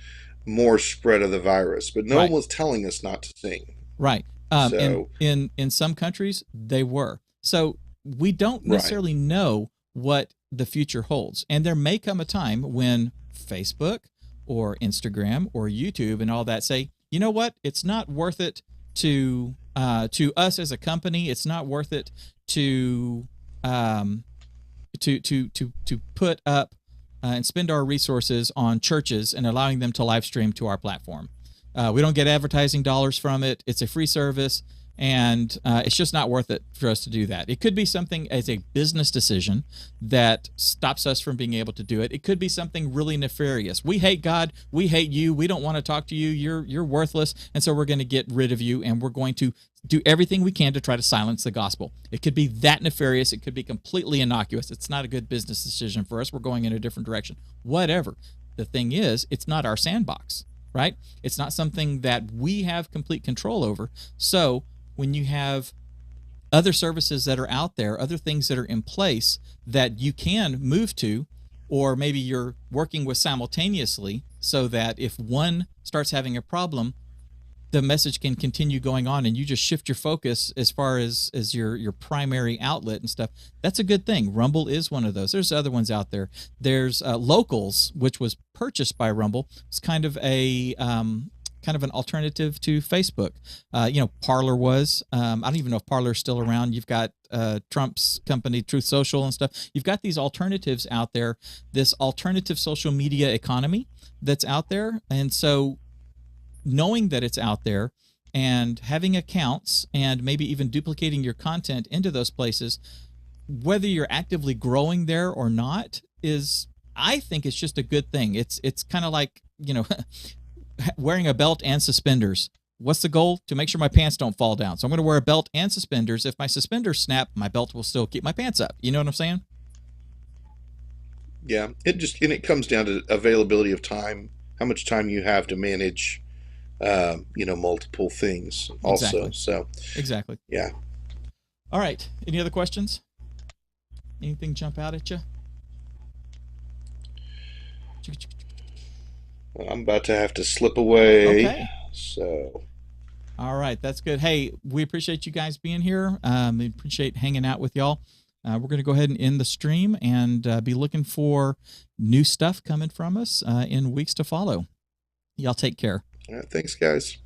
more spread of the virus, but no one was telling us not to sing. Right. So, in some countries, they were. So we don't necessarily know what the future holds. And there may come a time when Facebook or Instagram or YouTube and all that say, you know what, it's not worth it to us as a company. It's not worth it to to put up and spend our resources on churches and allowing them to live stream to our platform. We don't get advertising dollars from it. It's a free service, and it's just not worth it for us to do that. It could be something as a business decision that stops us from being able to do it. It could be something really nefarious. We hate God. We hate you. We don't want to talk to you. You're worthless, and so we're going to get rid of you, and we're going to do everything we can to try to silence the gospel. It could be that nefarious. It could be completely innocuous. It's not a good business decision for us. We're going in a different direction. Whatever. The thing is, it's not our sandbox, right? It's not something that we have complete control over. So when you have other services that are out there, other things that are in place that you can move to, or maybe you're working with simultaneously so that if one starts having a problem, the message can continue going on and you just shift your focus as far as your primary outlet and stuff. That's a good thing. Rumble is one of those. There's other ones out there. There's Locals, which was purchased by Rumble. It's kind of an alternative to Facebook. Parler was. I don't even know if Parler's still around. You've got Trump's company, Truth Social and stuff. You've got these alternatives out there, this alternative social media economy that's out there. And so knowing that it's out there and having accounts and maybe even duplicating your content into those places, whether you're actively growing there or not, I think it's just a good thing. It's kind of like, wearing a belt and suspenders. What's the goal? To make sure my pants don't fall down. So I'm going to wear a belt and suspenders. If my suspenders snap, my belt will still keep my pants up. You know what I'm saying? Yeah, it comes down to availability of time, how much time you have to manage, multiple things also. Exactly. So exactly. Yeah. All right. Any other questions? Anything jump out at you? I'm about to have to slip away. Okay. So. All right. That's good. Hey, we appreciate you guys being here. We appreciate hanging out with y'all. We're going to go ahead and end the stream and be looking for new stuff coming from us in weeks to follow. Y'all take care. All right. Thanks, guys.